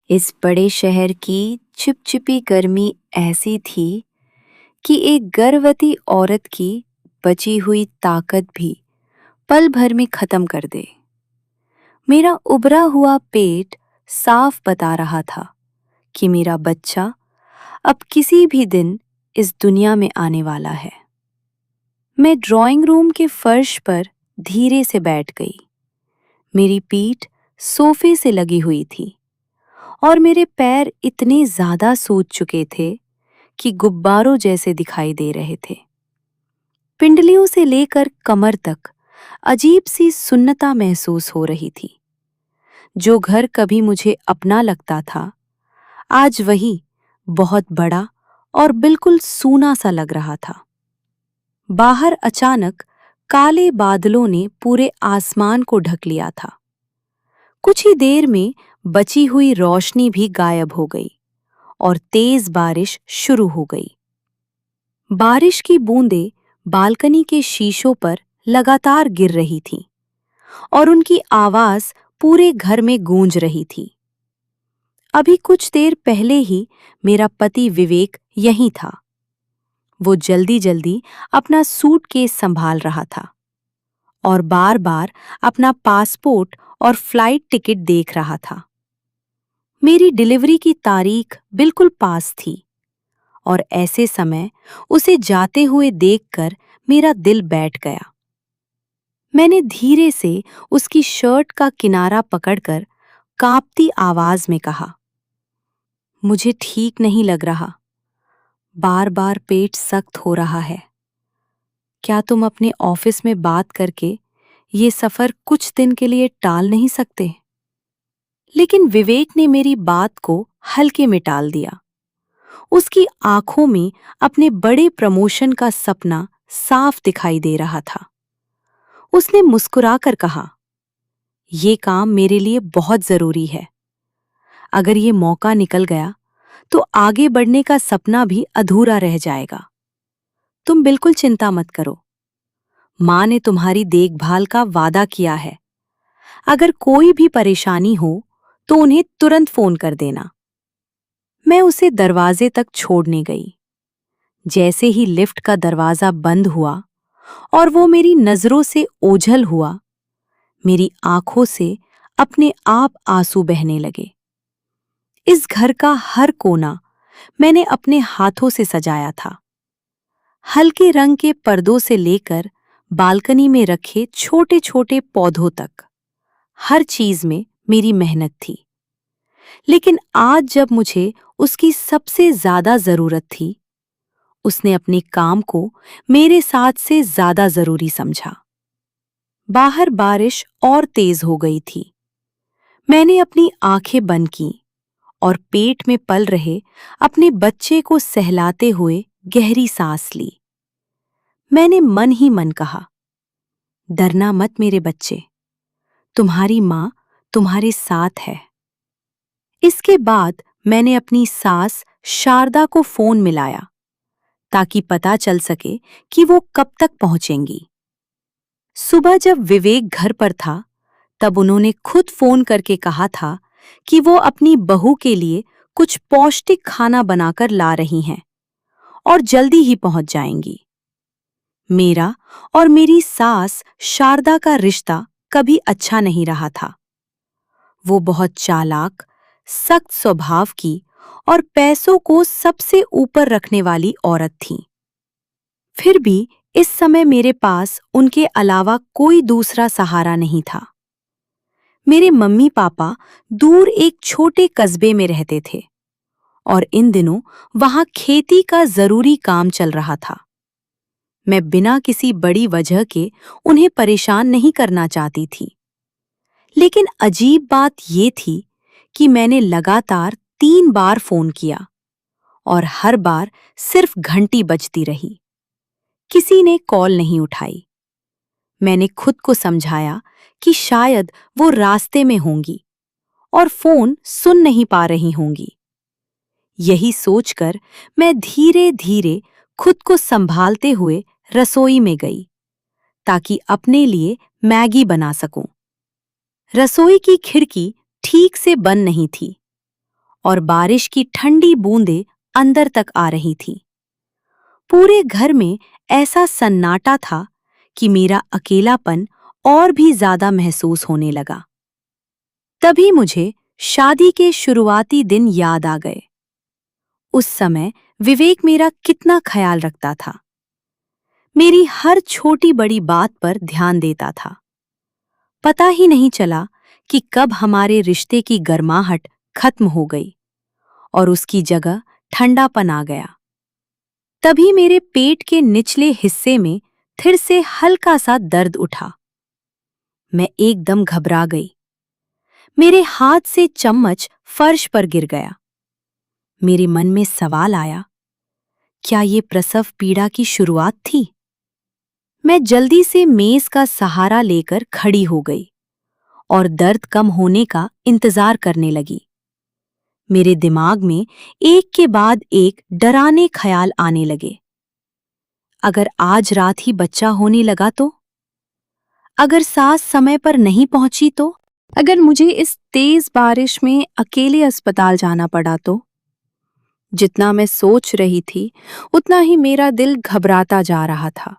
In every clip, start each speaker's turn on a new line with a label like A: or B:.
A: इस बड़े शहर की चिपचिपी गर्मी ऐसी थी कि एक गर्भवती औरत की बची हुई ताकत भी पल भर में खत्म कर दे। मेरा उभरा हुआ पेट साफ बता रहा था कि मेरा बच्चा अब किसी भी दिन इस दुनिया में आने वाला है। मैं ड्राइंग रूम के फर्श पर धीरे से बैठ गई। मेरी पीठ सोफे से लगी हुई थी और मेरे पैर इतने ज्यादा सूज चुके थे कि गुब्बारों जैसे दिखाई दे रहे थे। पिंडलियों से लेकर कमर तक अजीब सी सुन्नता महसूस हो रही थी। जो घर कभी मुझे अपना लगता था, आज वही बहुत बड़ा और बिल्कुल सूना सा लग रहा था। बाहर अचानक काले बादलों ने पूरे आसमान को ढक लिया था। कुछ ही देर में बची हुई रोशनी भी गायब हो गई और तेज बारिश शुरू हो गई। बारिश की बूंदें बालकनी के शीशों पर लगातार गिर रही थीं और उनकी आवाज पूरे घर में गूंज रही थी। अभी कुछ देर पहले ही मेरा पति विवेक यहीं था। वो जल्दी जल्दी अपना सूटकेस संभाल रहा था और बार-बार अपना पासपोर्ट और फ्लाइट टिकट देख रहा था। मेरी डिलीवरी की तारीख बिल्कुल पास थी और ऐसे समय उसे जाते हुए देखकर मेरा दिल बैठ गया। मैंने धीरे से उसकी शर्ट का किनारा पकड़कर कांपती आवाज में कहा, मुझे ठीक नहीं लग रहा। बार बार पेट सख्त हो रहा है। क्या तुम अपने ऑफिस में बात करके ये सफर कुछ दिन के लिए टाल नहीं सकते? लेकिन विवेक ने मेरी बात को हल्के में टाल दिया। उसकी आंखों में अपने बड़े प्रमोशन का सपना साफ दिखाई दे रहा था। उसने मुस्कुराकर कहा, ये काम मेरे लिए बहुत जरूरी है। अगर ये मौका निकल गया तो आगे बढ़ने का सपना भी अधूरा रह जाएगा। तुम बिल्कुल चिंता मत करो। मां ने तुम्हारी देखभाल का वादा किया है। अगर कोई भी परेशानी हो तो उन्हें तुरंत फोन कर देना। मैं उसे दरवाजे तक छोड़ने गई। जैसे ही लिफ्ट का दरवाजा बंद हुआ और वो मेरी नजरों से ओझल हुआ, मेरी आंखों से अपने आप आंसू बहने लगे। इस घर का हर कोना मैंने अपने हाथों से सजाया था। हल्के रंग के पर्दों से लेकर बालकनी में रखे छोटे छोटे पौधों तक, हर चीज में मेरी मेहनत थी। लेकिन आज जब मुझे उसकी सबसे ज्यादा जरूरत थी, उसने अपने काम को मेरे साथ से ज्यादा जरूरी समझा। बाहर बारिश और तेज हो गई थी। मैंने अपनी आंखें बंद की और पेट में पल रहे अपने बच्चे को सहलाते हुए गहरी सांस ली। मैंने मन ही मन कहा, डरना मत मेरे बच्चे, तुम्हारी मां तुम्हारे साथ है। इसके बाद मैंने अपनी सास शारदा को फोन मिलाया ताकि पता चल सके कि वो कब तक पहुंचेंगी। सुबह जब विवेक घर पर था, तब उन्होंने खुद फोन करके कहा था कि वो अपनी बहू के लिए कुछ पौष्टिक खाना बनाकर ला रही हैं और जल्दी ही पहुंच जाएंगी। मेरा और मेरी सास शारदा का रिश्ता कभी अच्छा नहीं रहा था। वो बहुत चालाक, सख्त स्वभाव की और पैसों को सबसे ऊपर रखने वाली औरत थी। फिर भी इस समय मेरे पास उनके अलावा कोई दूसरा सहारा नहीं था। मेरे मम्मी पापा दूर एक छोटे कस्बे में रहते थे और इन दिनों वहां खेती का जरूरी काम चल रहा था। मैं बिना किसी बड़ी वजह के उन्हें परेशान नहीं करना चाहती थी। लेकिन अजीब बात ये थी कि मैंने लगातार 3 बार फोन किया और हर बार सिर्फ घंटी बजती रही। किसी ने कॉल नहीं उठाई। मैंने खुद को समझाया कि शायद वो रास्ते में होंगी और फोन सुन नहीं पा रही होंगी। यही सोचकर मैं धीरे धीरे खुद को संभालते हुए रसोई में गई ताकि अपने लिए मैगी बना सकूं। रसोई की खिड़की ठीक से बंद नहीं थी और बारिश की ठंडी बूंदें अंदर तक आ रही थी। पूरे घर में ऐसा सन्नाटा था कि मेरा अकेलापन और भी ज्यादा महसूस होने लगा। तभी मुझे शादी के शुरुआती दिन याद आ गए। उस समय विवेक मेरा कितना ख्याल रखता था, मेरी हर छोटी बड़ी बात पर ध्यान देता था। पता ही नहीं चला कि कब हमारे रिश्ते की गर्माहट खत्म हो गई और उसकी जगह ठंडापन आ गया। तभी मेरे पेट के निचले हिस्से में फिर से हल्का सा दर्द उठा। मैं एकदम घबरा गई। मेरे हाथ से चम्मच फर्श पर गिर गया। मेरे मन में सवाल आया, क्या ये प्रसव पीड़ा की शुरुआत थी? मैं जल्दी से मेज का सहारा लेकर खड़ी हो गई और दर्द कम होने का इंतजार करने लगी। मेरे दिमाग में एक के बाद एक डराने ख्याल आने लगे। अगर आज रात ही बच्चा होने लगा तो? अगर सास समय पर नहीं पहुंची तो? अगर मुझे इस तेज बारिश में अकेले अस्पताल जाना पड़ा तो? जितना मैं सोच रही थी, उतना ही मेरा दिल घबराता जा रहा था।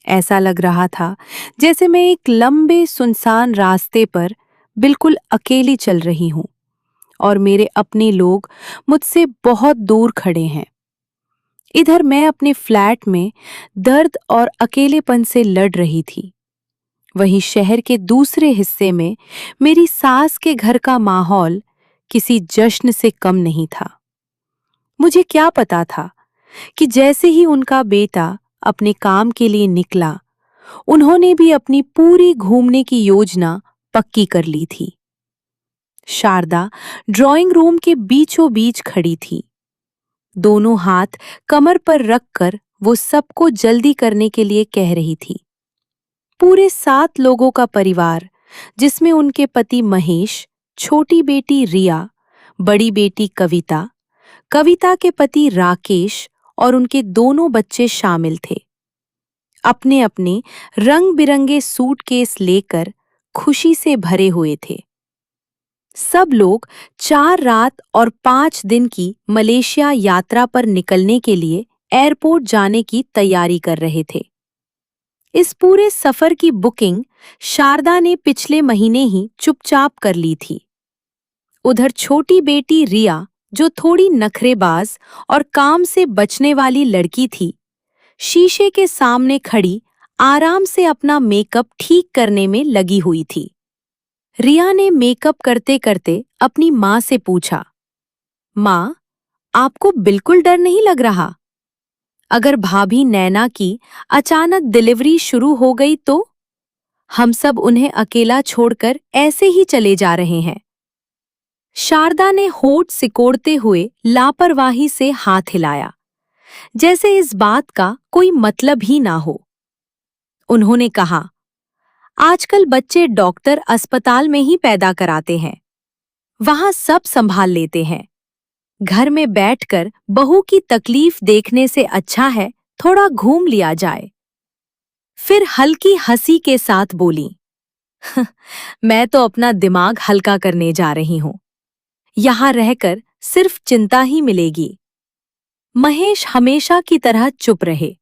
A: ऐसा लग रहा था जैसे मैं एक लंबे सुनसान रास्ते पर बिल्कुल अकेली चल रही हूं और मेरे अपने लोग मुझसे बहुत दूर खड़े हैं। इधर मैं अपने फ्लैट में दर्द और अकेलेपन से लड़ रही थी। वहीं शहर के दूसरे हिस्से में मेरी सास के घर का माहौल किसी जश्न से कम नहीं था। मुझे क्या पता था कि जैसे ही उनका बेटा अपने काम के लिए निकला, उन्होंने भी अपनी पूरी घूमने की योजना पक्की कर ली थी। शारदा ड्राइंग रूम के बीचों बीच खड़ी थी। दोनों हाथ कमर पर रखकर वो सबको जल्दी करने के लिए कह रही थी। पूरे 7 लोगों का परिवार, जिसमें उनके पति महेश, छोटी बेटी रिया, बड़ी बेटी कविता, कविता के पति राकेश और उनके दोनों बच्चे शामिल थे। अपने अपने रंग बिरंगे सूटकेस लेकर खुशी से भरे हुए थे। सब लोग 4 रात और 5 दिन की मलेशिया यात्रा पर निकलने के लिए एयरपोर्ट जाने की तैयारी कर रहे थे। इस पूरे सफर की बुकिंग शारदा ने पिछले महीने ही चुपचाप कर ली थी। उधर छोटी बेटी रिया, जो थोड़ी नखरेबाज और काम से बचने वाली लड़की थी, शीशे के सामने खड़ी आराम से अपना मेकअप ठीक करने में लगी हुई थी। रिया ने मेकअप करते करते अपनी माँ से पूछा, माँ, आपको बिल्कुल डर नहीं लग रहा? अगर भाभी नैना की अचानक डिलीवरी शुरू हो गई तो? हम सब उन्हें अकेला छोड़कर ऐसे ही चले जा रहे हैं। शारदा ने होठ सिकोड़ते हुए लापरवाही से हाथ हिलाया, जैसे इस बात का कोई मतलब ही ना हो। उन्होंने कहा, आजकल बच्चे डॉक्टर अस्पताल में ही पैदा कराते हैं, वहां सब संभाल लेते हैं। घर में बैठकर बहू की तकलीफ देखने से अच्छा है थोड़ा घूम लिया जाए। फिर हल्की हंसी के साथ बोली, मैं तो अपना दिमाग हल्का करने जा रही हूं। यहां रहकर सिर्फ चिंता ही मिलेगी। महेश हमेशा की तरह चुप रहे।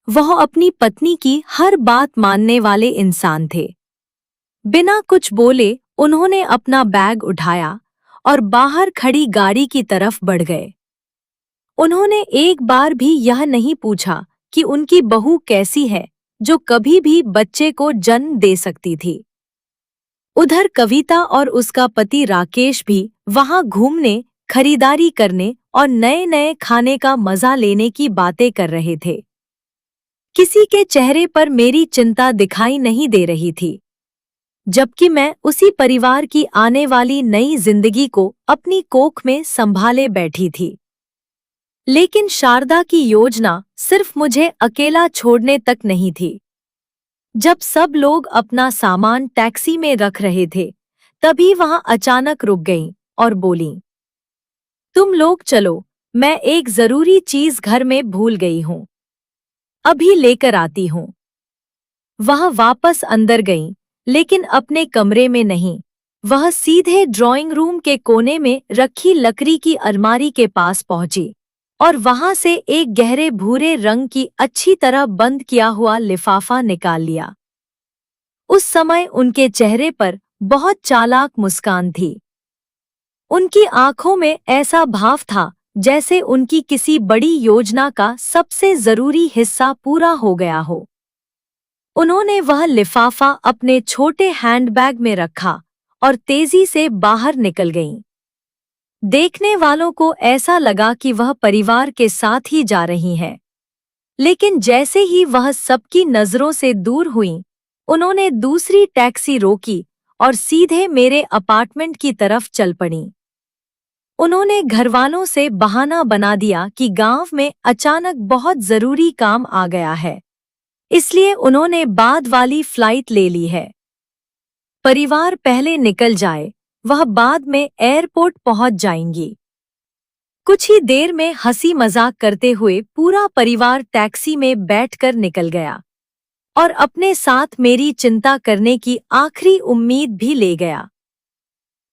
A: वह अपनी पत्नी की हर बात मानने वाले इंसान थे। बिना कुछ बोले उन्होंने अपना बैग उठाया और बाहर खड़ी गाड़ी की तरफ बढ़ गए। उन्होंने एक बार भी यह नहीं पूछा कि उनकी बहू कैसी है, जो कभी भी बच्चे को जन्म दे सकती थी। उधर कविता और उसका पति राकेश भी वहां घूमने, खरीदारी करने और नए नए खाने का मजा लेने की बातें कर रहे थे। किसी के चेहरे पर मेरी चिंता दिखाई नहीं दे रही थी, जबकि मैं उसी परिवार की आने वाली नई जिंदगी को अपनी कोख में संभाले बैठी थी। लेकिन शारदा की योजना सिर्फ मुझे अकेला छोड़ने तक नहीं थी। जब सब लोग अपना सामान टैक्सी में रख रहे थे, तभी वहां अचानक रुक गईं और बोलीं, तुम लोग चलो, मैं एक जरूरी चीज घर में भूल गई हूं, अभी लेकर आती हूं। वह वापस अंदर गईं, लेकिन अपने कमरे में नहीं,
B: वह सीधे ड्राइंग रूम के कोने में रखी लकड़ी की अलमारी के पास पहुंची और वहां से एक गहरे भूरे रंग की अच्छी तरह बंद किया हुआ लिफाफा निकाल लिया। उस समय उनके चेहरे पर बहुत चालाक मुस्कान थी। उनकी आंखों में ऐसा भाव था जैसे उनकी किसी बड़ी योजना का सबसे जरूरी हिस्सा पूरा हो गया हो। उन्होंने वह लिफाफा अपने छोटे हैंडबैग में रखा और तेजी से बाहर निकल गईं। देखने वालों को ऐसा लगा कि वह परिवार के साथ ही जा रही हैं। लेकिन जैसे ही वह सबकी नजरों से दूर हुईं, उन्होंने दूसरी टैक्सी रोकी और सीधे मेरे अपार्टमेंट की तरफ चल पड़ीं। उन्होंने घरवालों से बहाना बना दिया कि गांव में अचानक बहुत जरूरी काम आ गया है, इसलिए उन्होंने बाद वाली फ्लाइट ले ली है। परिवार पहले निकल जाए, वह बाद में एयरपोर्ट पहुंच जाएंगी। कुछ ही देर में हंसी मजाक करते हुए पूरा परिवार टैक्सी में बैठकर निकल गया और अपने साथ मेरी चिंता करने की आखिरी उम्मीद भी ले गया।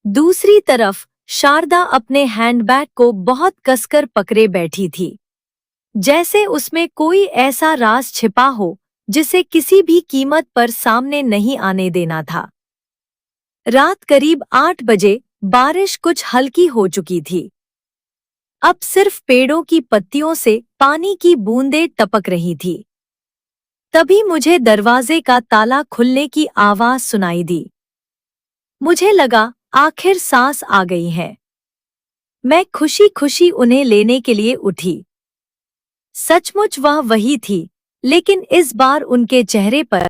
B: दूसरी तरफ शारदा अपने हैंडबैग को बहुत कसकर पकड़े बैठी थी, जैसे उसमें कोई ऐसा राज छिपा हो जिसे किसी भी कीमत पर सामने नहीं आने देना था। रात करीब 8 बजे बारिश कुछ हल्की हो चुकी थी। अब सिर्फ पेड़ों की पत्तियों से पानी की बूंदें टपक रही थी। तभी मुझे दरवाजे का ताला खुलने की आवाज सुनाई दी। मुझे लगा आखिर सांस आ गई है। मैं खुशी खुशी उन्हें लेने के लिए उठी। सचमुच वह वही थी, लेकिन इस बार उनके चेहरे पर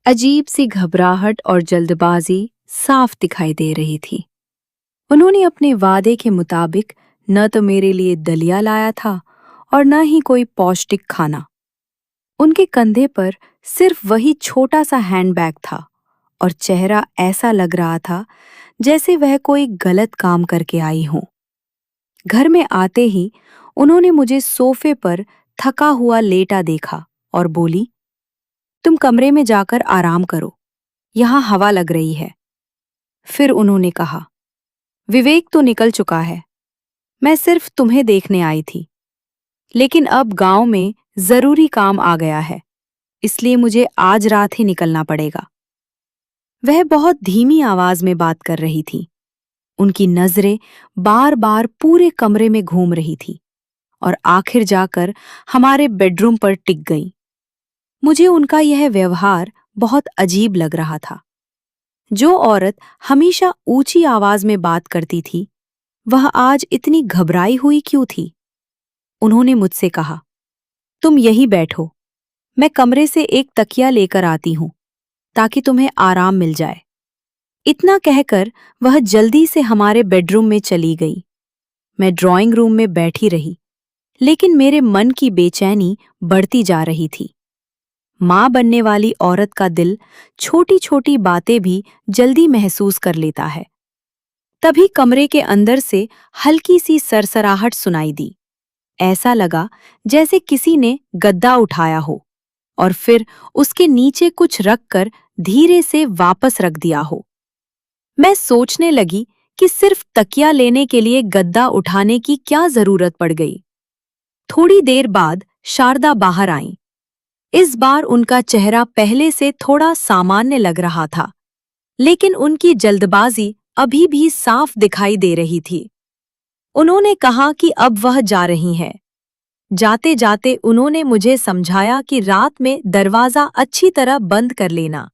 A: अजीब सी घबराहट और जल्दबाजी साफ दिखाई दे रही थी। उन्होंने अपने वादे के मुताबिक न तो मेरे लिए दलिया लाया था और न ही कोई पौष्टिक खाना। उनके कंधे पर सिर्फ वही छोटा सा हैंडबैग था और चेहरा ऐसा लग रहा था जैसे वह कोई गलत काम करके आई हो। घर में आते ही उन्होंने मुझे सोफे पर थका हुआ लेटा देखा और बोली, तुम कमरे में जाकर आराम करो, यहाँ हवा लग रही है। फिर उन्होंने कहा, विवेक तो निकल चुका है, मैं सिर्फ तुम्हें देखने आई थी, लेकिन अब गांव में जरूरी काम आ गया है, इसलिए मुझे आज रात ही निकलना पड़ेगा। वह बहुत धीमी आवाज में बात कर रही थी। उनकी नजरें बार बार पूरे कमरे में घूम रही थी और आखिर जाकर हमारे बेडरूम पर टिक गई। मुझे उनका यह व्यवहार बहुत अजीब लग रहा था। जो औरत हमेशा ऊंची आवाज में बात करती थी, वह आज इतनी घबराई हुई क्यों थी? उन्होंने मुझसे कहा, तुम यहीं बैठो, मैं कमरे से एक तकिया लेकर आती हूं ताकि तुम्हें आराम मिल जाए। इतना कहकर वह जल्दी से हमारे बेडरूम में चली गई। मैं ड्राइंग रूम में बैठी रही, लेकिन मेरे मन की बेचैनी बढ़ती जा रही थी। मां बनने वाली औरत का दिल छोटी छोटी बातें भी जल्दी महसूस कर लेता है। तभी कमरे के अंदर से हल्की सी सरसराहट सुनाई दी। ऐसा लगा जैसे किसी ने गद्दा उठाया हो और फिर उसके नीचे कुछ रखकर धीरे से वापस रख दिया हो। मैं सोचने लगी कि सिर्फ तकिया लेने के लिए गद्दा उठाने की क्या जरूरत पड़ गई। थोड़ी देर बाद शारदा बाहर आईं। इस बार उनका चेहरा पहले से थोड़ा सामान्य लग रहा था, लेकिन उनकी जल्दबाजी अभी भी साफ दिखाई दे रही थी। उन्होंने कहा कि अब वह जा रही हैं। जाते जाते उन्होंने मुझे समझाया कि रात में दरवाजा अच्छी तरह बंद कर लेना।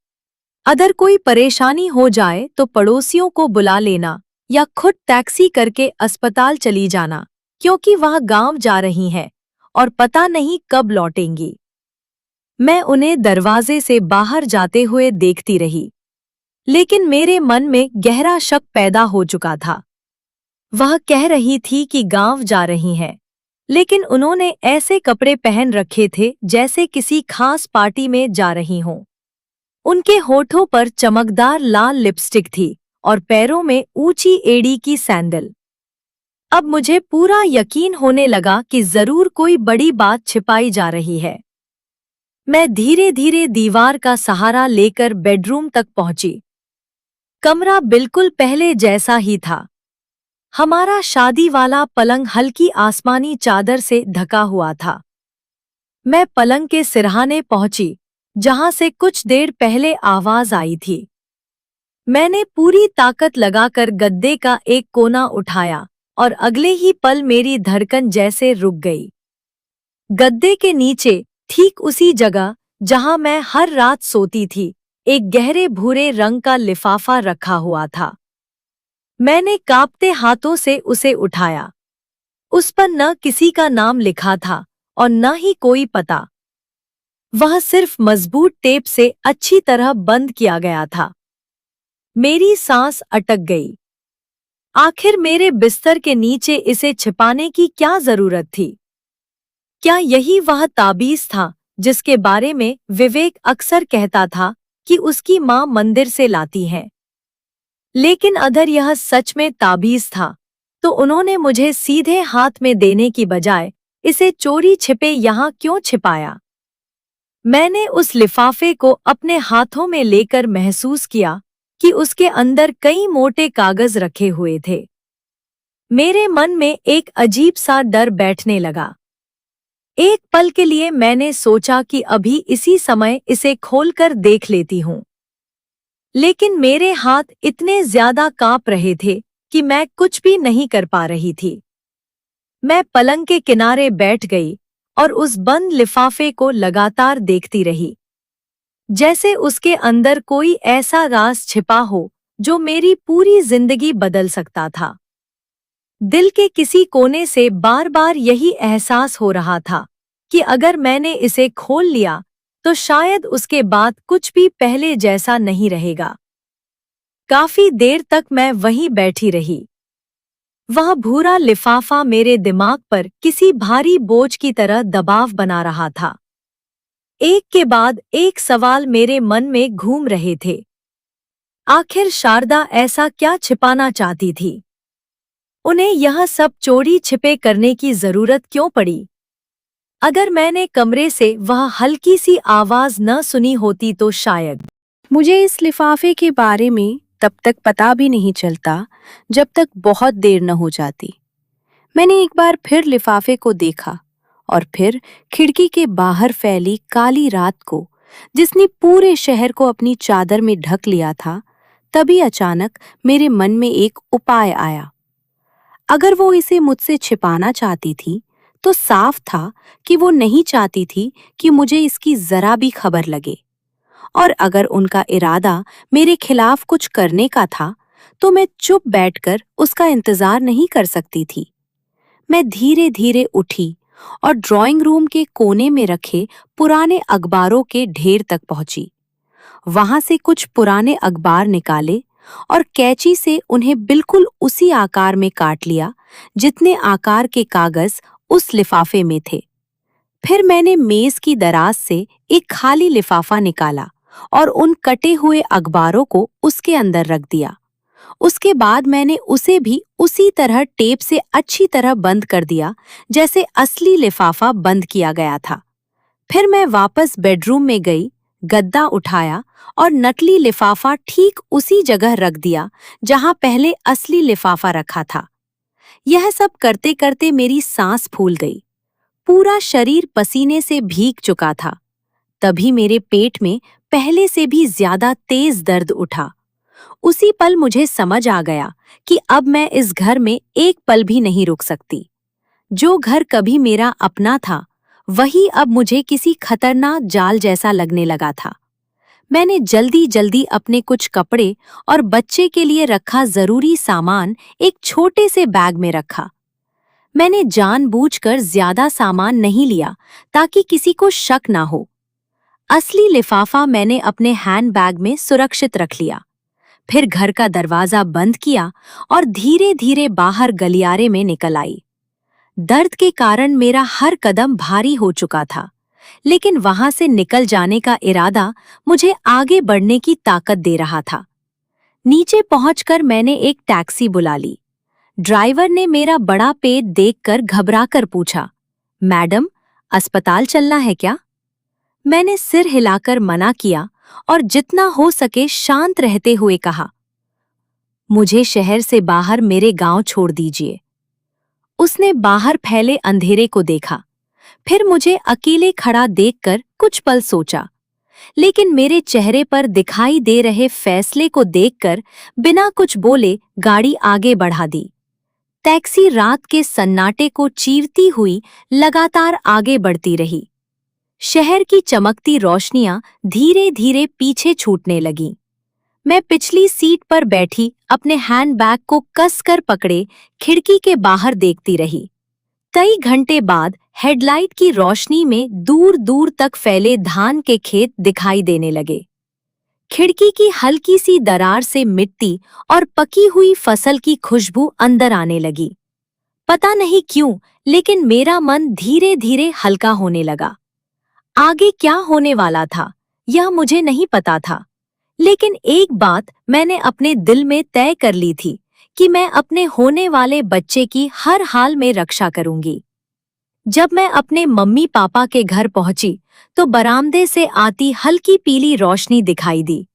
A: अगर कोई परेशानी हो जाए तो पड़ोसियों को बुला लेना या खुद टैक्सी करके अस्पताल चली जाना, क्योंकि वह गांव जा रही हैं और पता नहीं कब लौटेंगी। मैं उन्हें दरवाजे से बाहर जाते हुए देखती रही, लेकिन मेरे मन में गहरा शक पैदा हो चुका था। वह कह रही थी कि गांव जा रही हैं, लेकिन उन्होंने ऐसे कपड़े पहन रखे थे जैसे किसी खास पार्टी में जा रही हों। उनके होठों पर चमकदार लाल लिपस्टिक थी और पैरों में ऊंची एड़ी की सैंडल। अब मुझे पूरा यकीन होने लगा कि जरूर कोई बड़ी बात छिपाई जा रही है। मैं धीरे धीरे दीवार का सहारा लेकर बेडरूम तक पहुंची।
B: कमरा बिल्कुल पहले जैसा ही था। हमारा शादी वाला पलंग हल्की आसमानी चादर से ढका हुआ था। मैं पलंग के सिरहाने पहुंची, जहां से कुछ देर पहले आवाज आई थी। मैंने पूरी ताकत लगाकर गद्दे का एक कोना उठाया और अगले ही पल मेरी धड़कन जैसे रुक गई। गद्दे के नीचे, ठीक उसी जगह जहां मैं हर रात सोती थी, एक गहरे भूरे रंग का लिफाफा रखा हुआ था। मैंने कांपते हाथों से उसे उठाया। उस पर न किसी का नाम लिखा था और न ही कोई पता। वह सिर्फ मजबूत टेप से अच्छी तरह बंद किया गया था। मेरी सांस अटक गई। आखिर मेरे बिस्तर के नीचे इसे छिपाने की क्या जरूरत थी? क्या यही वह ताबीज था जिसके बारे में विवेक अक्सर कहता था कि उसकी मां मंदिर से लाती है? लेकिन अगर यह सच में ताबीज था, तो उन्होंने मुझे सीधे हाथ में देने की बजाय इसे चोरी छिपे यहाँ क्यों छिपाया? मैंने उस लिफाफे को अपने हाथों में लेकर महसूस किया कि उसके अंदर कई मोटे कागज रखे हुए थे। मेरे मन में एक अजीब सा डर बैठने लगा। एक पल के लिए मैंने सोचा कि अभी इसी समय इसे खोलकर देख लेती हूँ। लेकिन मेरे हाथ इतने ज्यादा कांप रहे थे कि मैं कुछ भी नहीं कर पा रही थी। मैं पलंग के किनारे बैठ गई और उस बंद लिफाफे को लगातार देखती रही, जैसे उसके अंदर कोई ऐसा राज छिपा हो जो मेरी पूरी जिंदगी बदल सकता था। दिल के किसी कोने से बार बार यही एहसास हो रहा था कि अगर मैंने इसे खोल लिया तो शायद उसके बाद कुछ भी पहले जैसा नहीं रहेगा। काफी देर तक मैं वहीं बैठी रही। वह भूरा लिफाफा मेरे दिमाग पर किसी भारी बोझ की तरह दबाव बना रहा था। एक के बाद एक सवाल मेरे मन में घूम रहे थे। आखिर शारदा ऐसा क्या छिपाना चाहती थी? उन्हें यह सब चोरी छिपे करने की जरूरत क्यों पड़ी? अगर मैंने कमरे से वह हल्की सी आवाज न सुनी होती तो शायद।
A: मुझे इस लिफाफे के बारे में तब तक पता भी नहीं चलता जब तक बहुत देर न हो जाती। मैंने एक बार फिर लिफाफे को देखा और फिर खिड़की के बाहर फैली काली रात को, जिसने पूरे शहर को अपनी चादर में ढक लिया था। तभी अचानक मेरे मन में एक उपाय आया। अगर वो इसे मुझसे छिपाना चाहती थी, तो साफ था कि वो नहीं चाहती थी कि मुझे इसकी जरा भी खबर लगे। और अगर उनका इरादा मेरे खिलाफ कुछ करने का था, तो मैं चुप बैठकर उसका इंतजार नहीं कर सकती थी। मैं धीरे धीरे उठी और ड्राइंग रूम के कोने में रखे पुराने अखबारों के ढेर तक पहुंची। वहां से कुछ पुराने अखबार निकाले और कैंची से उन्हें बिल्कुल उसी आकार में काट लिया जितने आकार के कागज उस लिफाफे में थे। फिर मैंने मेज की दराज से एक खाली लिफाफा निकाला और उन कटे हुए अखबारों को उसके अंदर रख दिया। उसके बाद मैंने उसे भी उसी तरह टेप से अच्छी तरह बंद कर दिया जैसे असली लिफाफा बंद किया गया था। फिर मैं वापस बेडरूम में गई, गद्दा उठाया और नकली लिफाफा ठीक उसी जगह रख दिया जहां पहले असली लिफाफा रखा था। यह सब करते करते मेरी सांस फूल गई। पूरा शरीर पसीने से भीग चुका था। तभी मेरे पेट में पहले से भी ज्यादा तेज दर्द उठा। उसी पल मुझे समझ आ गया कि अब मैं इस घर में एक पल भी नहीं रुक सकती। जो घर कभी मेरा अपना था, वही अब मुझे किसी खतरनाक जाल जैसा लगने लगा था। मैंने जल्दी जल्दी अपने कुछ कपड़े और बच्चे के लिए रखा जरूरी सामान एक छोटे से बैग में रखा। मैंने जानबूझकर ज्यादा सामान नहीं लिया ताकि किसी को शक ना हो। असली लिफाफा मैंने अपने हैंडबैग में सुरक्षित रख लिया। फिर घर का दरवाजा बंद किया और धीरे धीरे बाहर गलियारे में निकल आई। दर्द के कारण मेरा हर कदम भारी हो चुका था, लेकिन वहां से निकल जाने का इरादा मुझे आगे बढ़ने की ताकत दे रहा था। नीचे पहुंचकर मैंने एक टैक्सी बुला ली। ड्राइवर ने मेरा बड़ा पेट देखकर घबराकर पूछा, मैडम, अस्पताल चलना है क्या? मैंने सिर हिलाकर मना किया और जितना हो सके शांत रहते हुए कहा,
B: मुझे शहर से बाहर मेरे गांव छोड़ दीजिए। उसने बाहर फैले अंधेरे को देखा, फिर मुझे अकेले खड़ा देखकर कुछ पल सोचा, लेकिन मेरे चेहरे पर दिखाई दे रहे फैसले को देखकर बिना कुछ बोले गाड़ी आगे बढ़ा दी। टैक्सी रात के सन्नाटे को चीरती हुई लगातार आगे बढ़ती रही। शहर की चमकती रोशनियां धीरे धीरे पीछे छूटने लगीं। मैं पिछली सीट पर बैठी अपने हैंडबैग को कसकर पकड़े खिड़की के बाहर देखती रही। कई घंटे बाद हेडलाइट की रोशनी में दूर दूर तक फैले धान के खेत दिखाई देने लगे। खिड़की की हल्की सी दरार से मिट्टी और पकी हुई फसल की खुशबू अंदर आने लगी। पता नहीं क्यों, लेकिन मेरा मन धीरे धीरे हल्का होने लगा। आगे क्या होने वाला था यह मुझे नहीं पता था, लेकिन एक बात मैंने अपने दिल में तय कर ली थी कि मैं अपने होने वाले बच्चे की हर हाल में रक्षा करूंगी। जब मैं अपने मम्मी पापा के घर पहुंची तो बरामदे से आती हल्की पीली रोशनी दिखाई दी।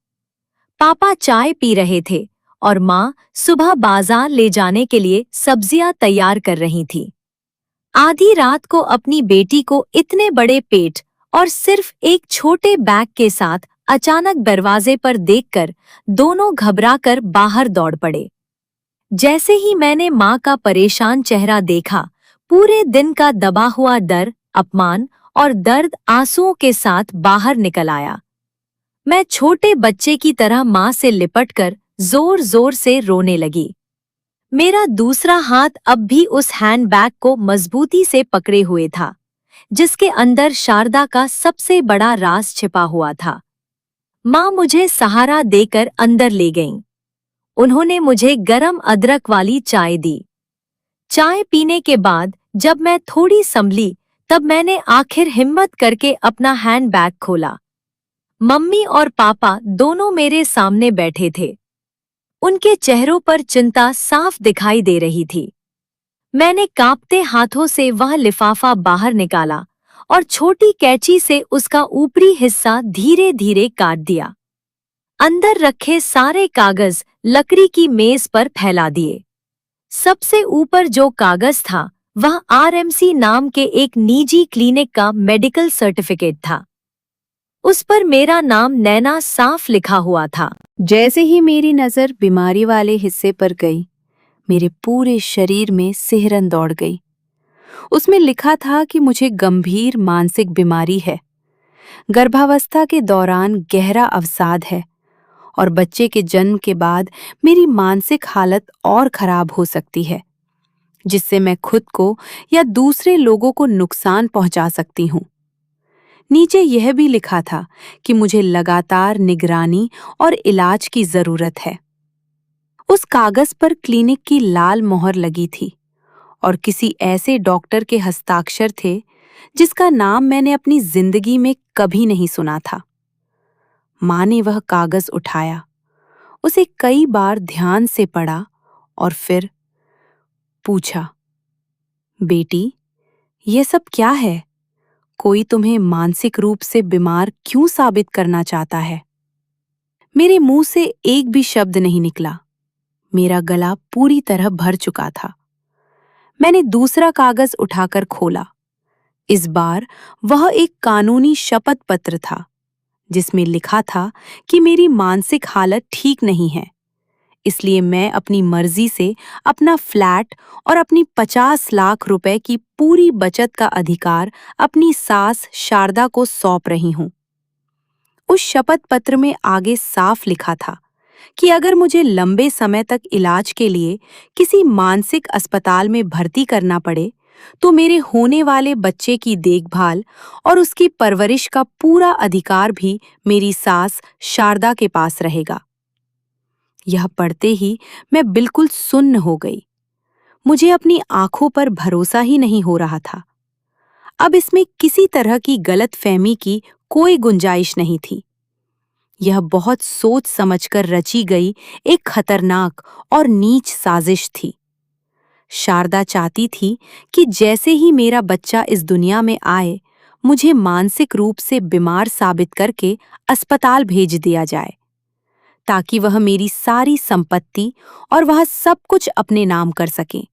B: पापा चाय पी रहे थे और माँ सुबह बाजार ले जाने के लिए सब्जियां तैयार कर रही थी। आधी रात को अपनी बेटी को इतने बड़े पेट और सिर्फ एक छोटे बैग के साथ अचानक दरवाजे पर देखकर दोनों घबराकर बाहर दौड़ पड़े। जैसे ही मैंने माँ का परेशान चेहरा देखा, पूरे दिन का दबा हुआ डर, अपमान और दर्द आंसुओं के साथ बाहर निकल आया। मैं छोटे बच्चे की तरह माँ से लिपटकर जोर जोर से रोने लगी। मेरा दूसरा हाथ अब भी उस हैंडबैग को मजबूती से पकड़े हुए था, जिसके अंदर शारदा का सबसे बड़ा राज छिपा हुआ था। माँ मुझे सहारा देकर अंदर ले गईं। उन्होंने मुझे गरम अदरक वाली चाय दी। चाय पीने के बाद जब मैं थोड़ी संभली, तब मैंने आखिर हिम्मत करके अपना हैंडबैग खोला। मम्मी और पापा दोनों मेरे सामने बैठे थे। उनके चेहरों पर चिंता साफ दिखाई दे रही थी। मैंने कांपते हाथों से वह लिफाफा बाहर निकाला और छोटी कैंची से उसका ऊपरी हिस्सा धीरे धीरे काट दिया। अंदर रखे सारे कागज लकड़ी की मेज पर फैला दिए। सबसे ऊपर जो कागज था वह आरएमसी नाम के एक निजी क्लिनिक का मेडिकल सर्टिफिकेट था। उस पर मेरा नाम नैना साफ लिखा हुआ था।
A: जैसे ही मेरी नजर बीमारी वाले हिस्से पर गई, मेरे पूरे शरीर में सिहरन दौड़ गई। उसमें लिखा था कि मुझे गंभीर मानसिक बीमारी है, गर्भावस्था के दौरान गहरा अवसाद है और बच्चे के जन्म के बाद मेरी मानसिक हालत और खराब हो सकती है, जिससे मैं खुद को या दूसरे लोगों को नुकसान पहुंचा सकती हूँ। नीचे यह भी लिखा था कि मुझे लगातार निगरानी और इलाज की जरूरत है। उस कागज पर क्लिनिक की लाल मोहर लगी थी और किसी ऐसे डॉक्टर के हस्ताक्षर थे जिसका नाम मैंने अपनी जिंदगी में कभी नहीं सुना था। माँ ने वह कागज उठाया, उसे कई बार ध्यान से पढ़ा और फिर पूछा, बेटी, यह सब क्या है? कोई तुम्हें मानसिक रूप से बीमार क्यों साबित करना चाहता है? मेरे मुंह से एक भी शब्द नहीं निकला। मेरा गला पूरी तरह भर चुका था। मैंने दूसरा कागज उठाकर खोला। इस बार वह एक कानूनी शपथ पत्र था, जिसमें लिखा था कि मेरी मानसिक हालत ठीक नहीं है, इसलिए मैं अपनी मर्जी से अपना फ्लैट और अपनी 50 लाख रुपए की पूरी बचत का अधिकार अपनी सास शारदा को सौंप रही हूं। उस शपथ पत्र में आगे साफ लिखा था कि अगर मुझे लंबे समय तक इलाज के लिए किसी मानसिक अस्पताल में भर्ती करना पड़े, तो मेरे होने वाले बच्चे की देखभाल और उसकी परवरिश का पूरा अधिकार भी मेरी सास शारदा के पास रहेगा। यह पढ़ते ही मैं बिल्कुल सुन्न हो गई। मुझे अपनी आंखों पर भरोसा ही नहीं हो रहा था। अब इसमें किसी तरह की गलतफहमी की कोई गुंजाइश नहीं थी। यह बहुत सोच समझकर रची गई एक खतरनाक और नीच साजिश थी। शारदा चाहती थी कि जैसे ही मेरा बच्चा इस दुनिया में आए, मुझे मानसिक रूप से बीमार साबित करके अस्पताल भेज दिया जाए, ताकि वह मेरी सारी संपत्ति और वह सब कुछ अपने नाम कर सकें,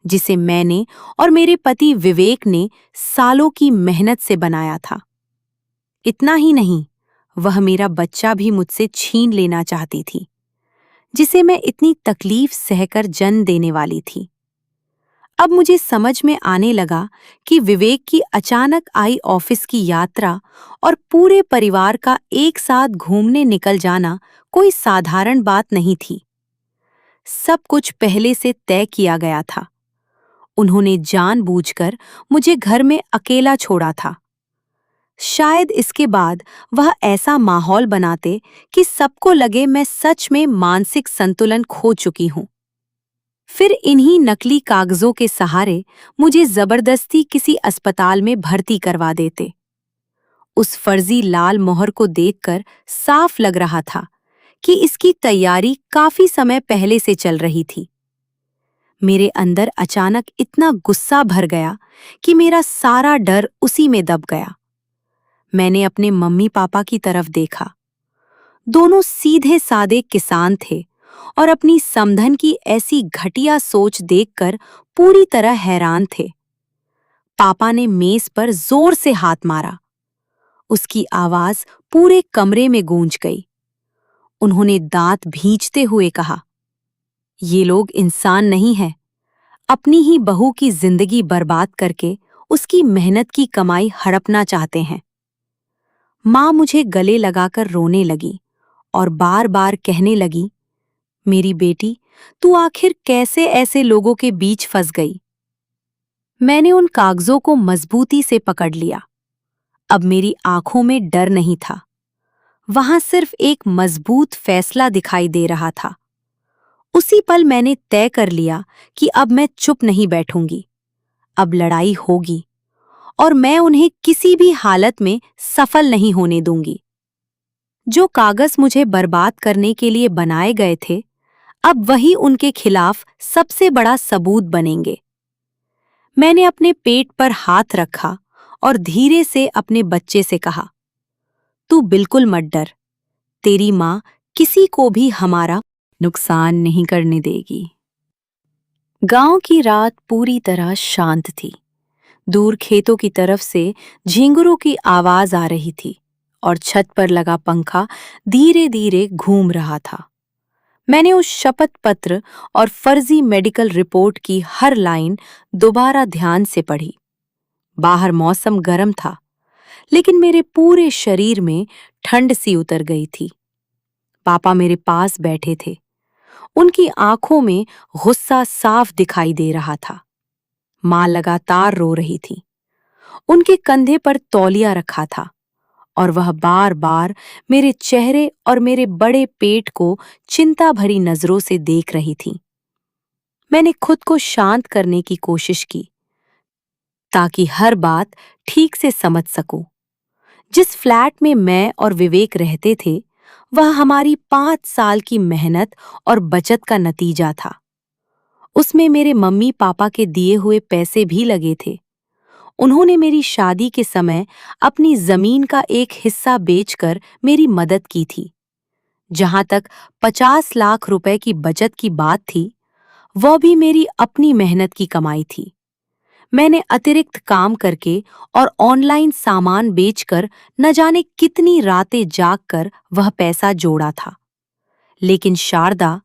A: जिसे मैंने और मेरे पति विवेक ने सालों की मेहनत से बनाया था। इतना ही नहीं, वह मेरा बच्चा भी मुझसे छीन लेना चाहती थी, जिसे मैं इतनी तकलीफ सहकर जन्म देने वाली थी। अब मुझे समझ में आने लगा कि विवेक की अचानक आई ऑफिस की यात्रा और पूरे परिवार का एक साथ घूमने निकल जाना कोई साधारण बात नहीं थी। सब कुछ पहले से तय किया गया था। उन्होंने जानबूझकर मुझे घर में अकेला छोड़ा था। शायद इसके बाद वह ऐसा माहौल बनाते कि सबको लगे मैं सच में मानसिक संतुलन खो चुकी हूं। फिर इन्हीं नकली कागजों के सहारे मुझे जबरदस्ती किसी अस्पताल में भर्ती करवा देते। उस फर्जी लाल मोहर को देखकर साफ लग रहा था कि इसकी तैयारी काफी समय पहले से चल रही थी। मेरे अंदर अचानक इतना गुस्सा भर गया कि मेरा सारा डर उसी में दब गया। मैंने अपने मम्मी पापा की तरफ देखा। दोनों सीधे सादे किसान थे और अपनी समधन की ऐसी घटिया सोच देखकर पूरी तरह हैरान थे। पापा ने मेज पर जोर से हाथ मारा। उसकी आवाज पूरे कमरे में गूंज गई। उन्होंने दांत भींचते हुए कहा, ये लोग इंसान नहीं हैं। अपनी ही बहू की जिंदगी बर्बाद करके उसकी मेहनत की कमाई हड़पना चाहते हैं। माँ मुझे गले लगाकर रोने लगी और बार बार कहने लगी, मेरी बेटी, तू आखिर कैसे ऐसे लोगों के बीच फंस गई? मैंने उन कागजों को मजबूती से पकड़ लिया। अब मेरी आंखों में डर नहीं था। वहां सिर्फ एक मजबूत फैसला दिखाई दे रहा था। उसी पल मैंने तय कर लिया कि अब मैं चुप नहीं बैठूंगी। अब लड़ाई होगी और मैं उन्हें किसी भी हालत में सफल नहीं होने दूंगी। जो कागज मुझे बर्बाद करने के लिए बनाए गए थे, अब वही उनके खिलाफ सबसे बड़ा सबूत बनेंगे। मैंने अपने पेट पर हाथ रखा और धीरे से अपने बच्चे से कहा, तू बिल्कुल मत डर। तेरी माँ किसी को भी हमारा नुकसान नहीं करने देगी। गांव की रात पूरी तरह शांत थी। दूर खेतों की तरफ से झींगुरों की आवाज आ रही थी और छत पर लगा पंखा धीरे धीरे घूम रहा था। मैंने उस शपथ पत्र और फर्जी मेडिकल रिपोर्ट की हर लाइन दोबारा ध्यान से पढ़ी। बाहर मौसम गर्म था, लेकिन मेरे पूरे शरीर में ठंड सी उतर गई थी। पापा मेरे पास बैठे थे। उनकी आंखों में गुस्सा साफ दिखाई दे रहा था। माँ लगातार रो रही थी। उनके कंधे पर तौलिया रखा था और वह बार बार मेरे चेहरे और मेरे बड़े पेट को चिंता भरी नजरों से देख रही थी। मैंने खुद को शांत करने की कोशिश की ताकि हर बात ठीक से समझ सकूं। जिस फ्लैट में मैं और विवेक रहते थे, वह हमारी 5 साल की मेहनत और बचत का नतीजा था। उसमें मेरे मम्मी पापा के दिए हुए पैसे भी लगे थे। उन्होंने मेरी शादी के समय अपनी जमीन का एक हिस्सा बेचकर मेरी मदद की थी। जहां तक 50 लाख रुपए की बचत की बात थी, वह भी मेरी अपनी मेहनत की कमाई थी। मैंने अतिरिक्त काम करके और ऑनलाइन सामान बेचकर न जाने कितनी रातें जागकर वह पैसा जोड़ा था। लेकिन शारदा,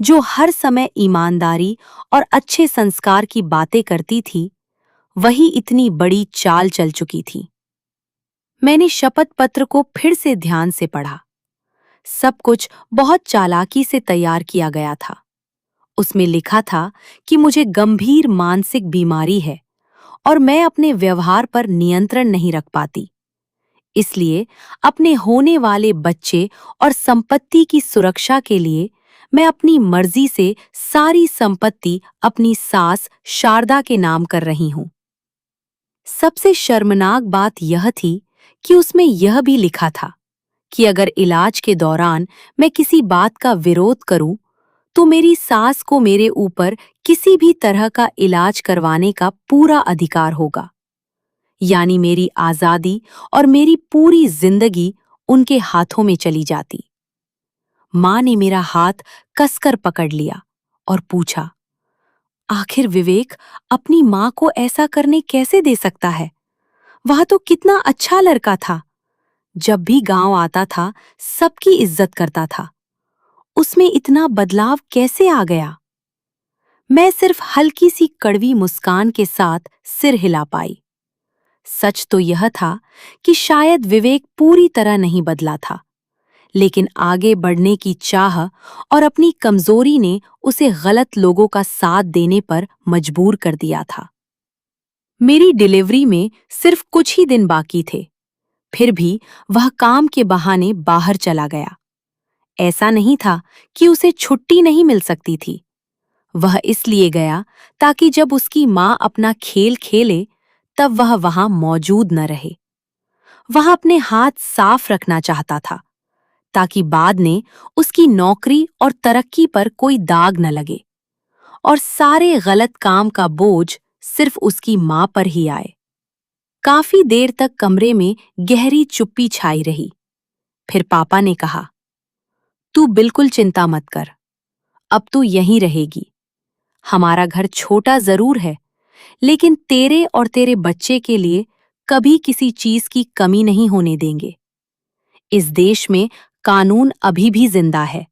A: जो हर समय ईमानदारी और अच्छे संस्कार की बातें करती थी, वही इतनी बड़ी चाल चल चुकी थी। मैंने शपथ पत्र को फिर से ध्यान से पढ़ा। सब कुछ बहुत चालाकी से तैयार किया गया था। उसमें लिखा था कि मुझे गंभीर मानसिक बीमारी है और मैं अपने व्यवहार पर नियंत्रण नहीं रख पाती। इसलिए अपने होने वाले बच्चे और संपत्ति की सुरक्षा के लिए मैं अपनी मर्जी से सारी संपत्ति अपनी सास शारदा के नाम कर रही हूं। सबसे शर्मनाक बात यह थी कि उसमें यह भी लिखा था कि अगर इलाज के दौरान मैं किसी बात का विरोध करूं, तो मेरी सास को मेरे ऊपर किसी भी तरह का इलाज करवाने का पूरा अधिकार होगा। यानी मेरी आजादी और मेरी पूरी जिंदगी उनके हाथों में चली जाती। माँ ने मेरा हाथ कसकर पकड़ लिया और पूछा, आखिर विवेक अपनी माँ को ऐसा करने कैसे दे सकता है? वह तो कितना अच्छा लड़का था। जब भी गांव आता था सबकी इज्जत करता था। उसमें इतना बदलाव कैसे आ गया? मैं सिर्फ हल्की सी कड़वी मुस्कान के साथ सिर हिला पाई। सच तो यह था कि शायद विवेक पूरी तरह नहीं बदला था, लेकिन आगे बढ़ने की चाह और अपनी कमजोरी ने उसे गलत लोगों का साथ देने पर मजबूर कर दिया था। मेरी डिलीवरी में सिर्फ कुछ ही दिन बाकी थे, फिर भी वह काम के बहाने बाहर चला गया। ऐसा नहीं था कि उसे छुट्टी नहीं मिल सकती थी। वह इसलिए गया ताकि जब उसकी माँ अपना खेल खेले तब वह वहां मौजूद न रहे। वह अपने हाथ साफ रखना चाहता था ताकि बाद में उसकी नौकरी और तरक्की पर कोई दाग न लगे और सारे गलत काम का बोझ सिर्फ उसकी माँ पर ही आए। काफी देर तक कमरे में गहरी चुप्पी छाई रही। फिर पापा ने कहा, तू बिल्कुल चिंता मत कर, अब तू यहीं रहेगी। हमारा घर छोटा जरूर है, लेकिन तेरे और तेरे बच्चे के लिए कभी किसी चीज की कमी नहीं होने देंगे। इस देश में कानून अभी भी जिंदा है।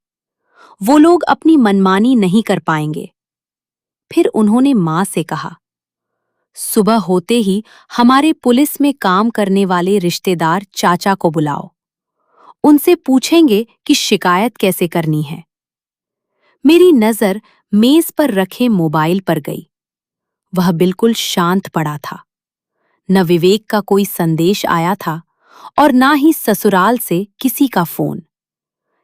A: वो लोग अपनी मनमानी नहीं कर पाएंगे। फिर उन्होंने मां से कहा, सुबह होते ही हमारे पुलिस में काम करने वाले रिश्तेदार चाचा को बुलाओ। उनसे पूछेंगे कि शिकायत कैसे करनी है। मेरी नजर मेज पर रखे मोबाइल पर गई। वह बिल्कुल शांत पड़ा था। न विवेक का कोई संदेश आया था और ना ही ससुराल से किसी का फोन।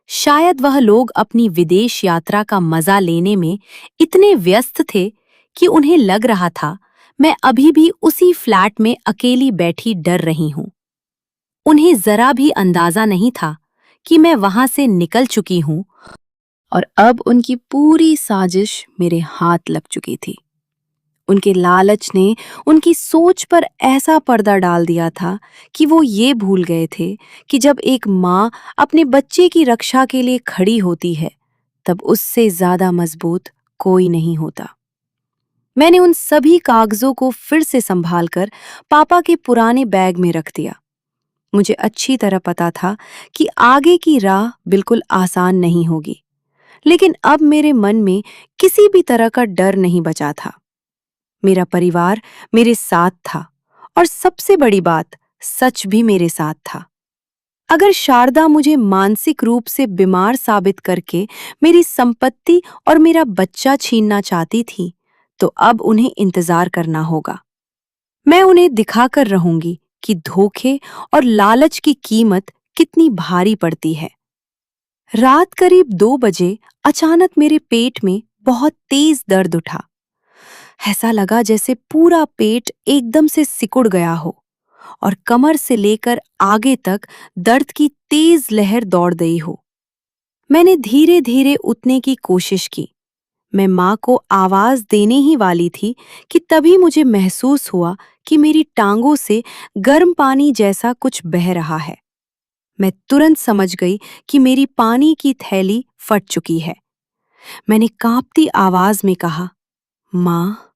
A: शायद वह लोग अपनी विदेश यात्रा का मजा लेने में इतने व्यस्त थे कि उन्हें लग रहा था मैं अभी भी उसी फ्लैट में अकेली बैठी डर रही हूं। उन्हें जरा भी अंदाजा नहीं था कि मैं वहां से निकल चुकी हूं और अब उनकी पूरी साजिश मेरे हाथ लग चुकी थी। उनके लालच ने उनकी सोच पर ऐसा पर्दा डाल दिया था कि वो ये भूल गए थे कि जब एक माँ अपने बच्चे की रक्षा के लिए खड़ी होती है तब उससे ज्यादा मजबूत कोई नहीं होता। मैंने उन सभी कागजों को फिर से संभालकर पापा के पुराने बैग में रख दिया। मुझे अच्छी तरह पता था कि आगे की राह बिल्कुल आसान नहीं होगी, लेकिन अब मेरे मन में किसी भी तरह का डर नहीं बचा था। मेरा परिवार मेरे साथ था और सबसे बड़ी बात, सच भी मेरे साथ था। अगर शारदा मुझे मानसिक रूप से बीमार साबित करके मेरी संपत्ति और मेरा बच्चा छीनना चाहती थी, तो अब उन्हें इंतजार करना होगा। मैं उन्हें दिखाकर रहूंगी कि धोखे और लालच की कीमत कितनी भारी पड़ती है। रात करीब 2 बजे अचानक मेरे पेट में बहुत तेज दर्द उठा। ऐसा लगा जैसे पूरा पेट एकदम से सिकुड़ गया हो और कमर से लेकर आगे तक दर्द की तेज लहर दौड़ गई हो। मैंने धीरे धीरे उठने की कोशिश की। मैं माँ को आवाज देने ही वाली थी कि तभी मुझे महसूस हुआ कि मेरी टांगों से गर्म पानी जैसा कुछ बह रहा है। मैं तुरंत समझ गई कि मेरी पानी की थैली फट चुकी है। मैंने कांपती आवाज में कहा, माँ।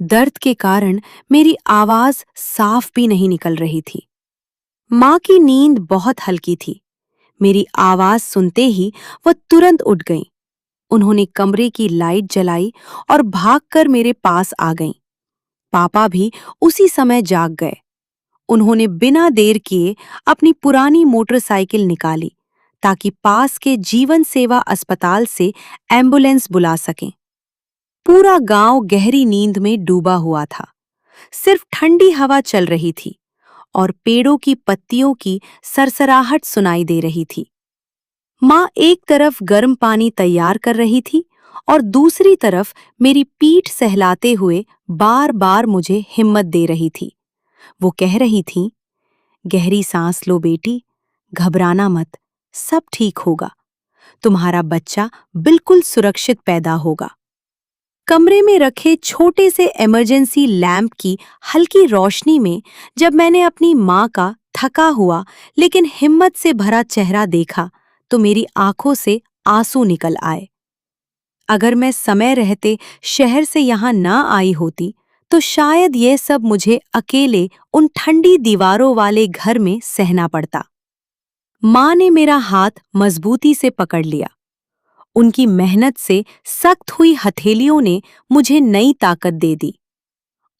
A: दर्द के कारण मेरी आवाज साफ भी नहीं निकल रही थी। माँ की नींद बहुत हल्की थी। मेरी आवाज सुनते ही वह तुरंत उठ गईं। उन्होंने कमरे की लाइट जलाई और भागकर मेरे पास आ गईं। पापा भी उसी समय जाग गए। उन्होंने बिना देर किए अपनी पुरानी मोटरसाइकिल निकाली ताकि पास के जीवन सेवा अस्पताल से एम्बुलेंस बुला सकें। पूरा गांव गहरी नींद में डूबा हुआ था। सिर्फ ठंडी हवा चल रही थी और पेड़ों की पत्तियों की सरसराहट सुनाई दे रही थी। माँ एक तरफ गर्म पानी तैयार कर रही थी और दूसरी तरफ मेरी पीठ सहलाते हुए बार बार मुझे हिम्मत दे रही थी। वो कह रही थी, गहरी सांस लो बेटी, घबराना मत, सब ठीक होगा। तुम्हारा बच्चा बिल्कुल सुरक्षित पैदा होगा। कमरे में रखे छोटे से इमरजेंसी लैंप की हल्की रोशनी में जब मैंने अपनी माँ का थका हुआ लेकिन हिम्मत से भरा चेहरा देखा, तो मेरी आंखों से आंसू निकल आए। अगर मैं समय रहते शहर से यहाँ ना आई होती तो शायद ये सब मुझे अकेले उन ठंडी दीवारों वाले घर में सहना पड़ता। माँ ने मेरा हाथ मजबूती से पकड़ लिया। उनकी मेहनत से सख्त हुई हथेलियों ने मुझे नई ताकत दे दी।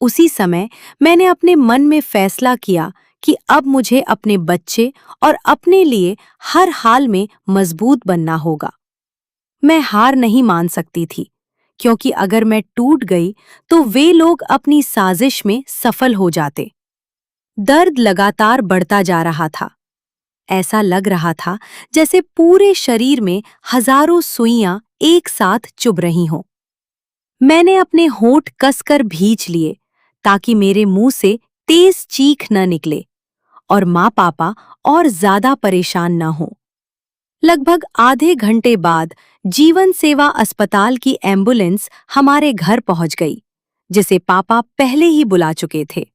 A: उसी समय मैंने अपने मन में फैसला किया कि अब मुझे अपने बच्चे और अपने लिए हर हाल में मजबूत बनना होगा। मैं हार नहीं मान सकती थी, क्योंकि अगर मैं टूट गई तो वे लोग अपनी साजिश में सफल हो जाते। दर्द लगातार बढ़ता जा रहा था। ऐसा लग रहा था जैसे पूरे शरीर में हजारों सुइयां एक साथ चुभ रही हों। मैंने अपने होंठ कसकर भींच लिए ताकि मेरे मुंह से तेज चीख न निकले और माँ पापा और ज्यादा परेशान न हों। लगभग आधे घंटे बाद जीवन सेवा अस्पताल की एम्बुलेंस हमारे घर पहुंच गई, जिसे पापा पहले ही बुला चुके थे।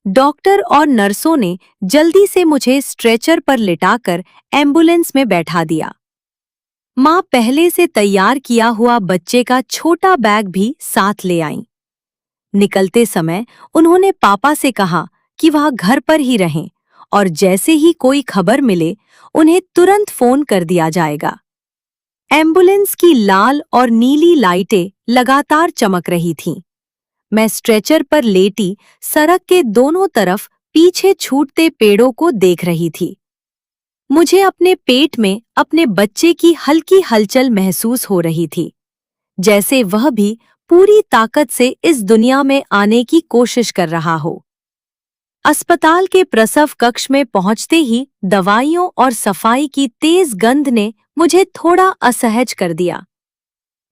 A: डॉक्टर और नर्सों ने जल्दी से मुझे स्ट्रेचर पर लिटाकर एम्बुलेंस में बैठा दिया। माँ पहले से तैयार किया हुआ बच्चे का छोटा बैग भी साथ ले आईं। निकलते समय उन्होंने पापा से कहा कि वह घर पर ही रहें और जैसे ही कोई खबर मिले उन्हें तुरंत फोन कर दिया जाएगा। एम्बुलेंस की लाल और नीली लाइटें लगातार चमक रही थीं। मैं स्ट्रेचर पर लेटी सड़क के दोनों तरफ पीछे छूटते पेड़ों को देख रही थी। मुझे अपने पेट में अपने बच्चे की हल्की हलचल महसूस हो रही थी, जैसे वह भी पूरी ताकत से इस दुनिया में आने की कोशिश कर रहा हो। अस्पताल के प्रसव कक्ष में पहुंचते ही दवाइयों और सफाई की तेज गंध ने मुझे थोड़ा असहज कर दिया।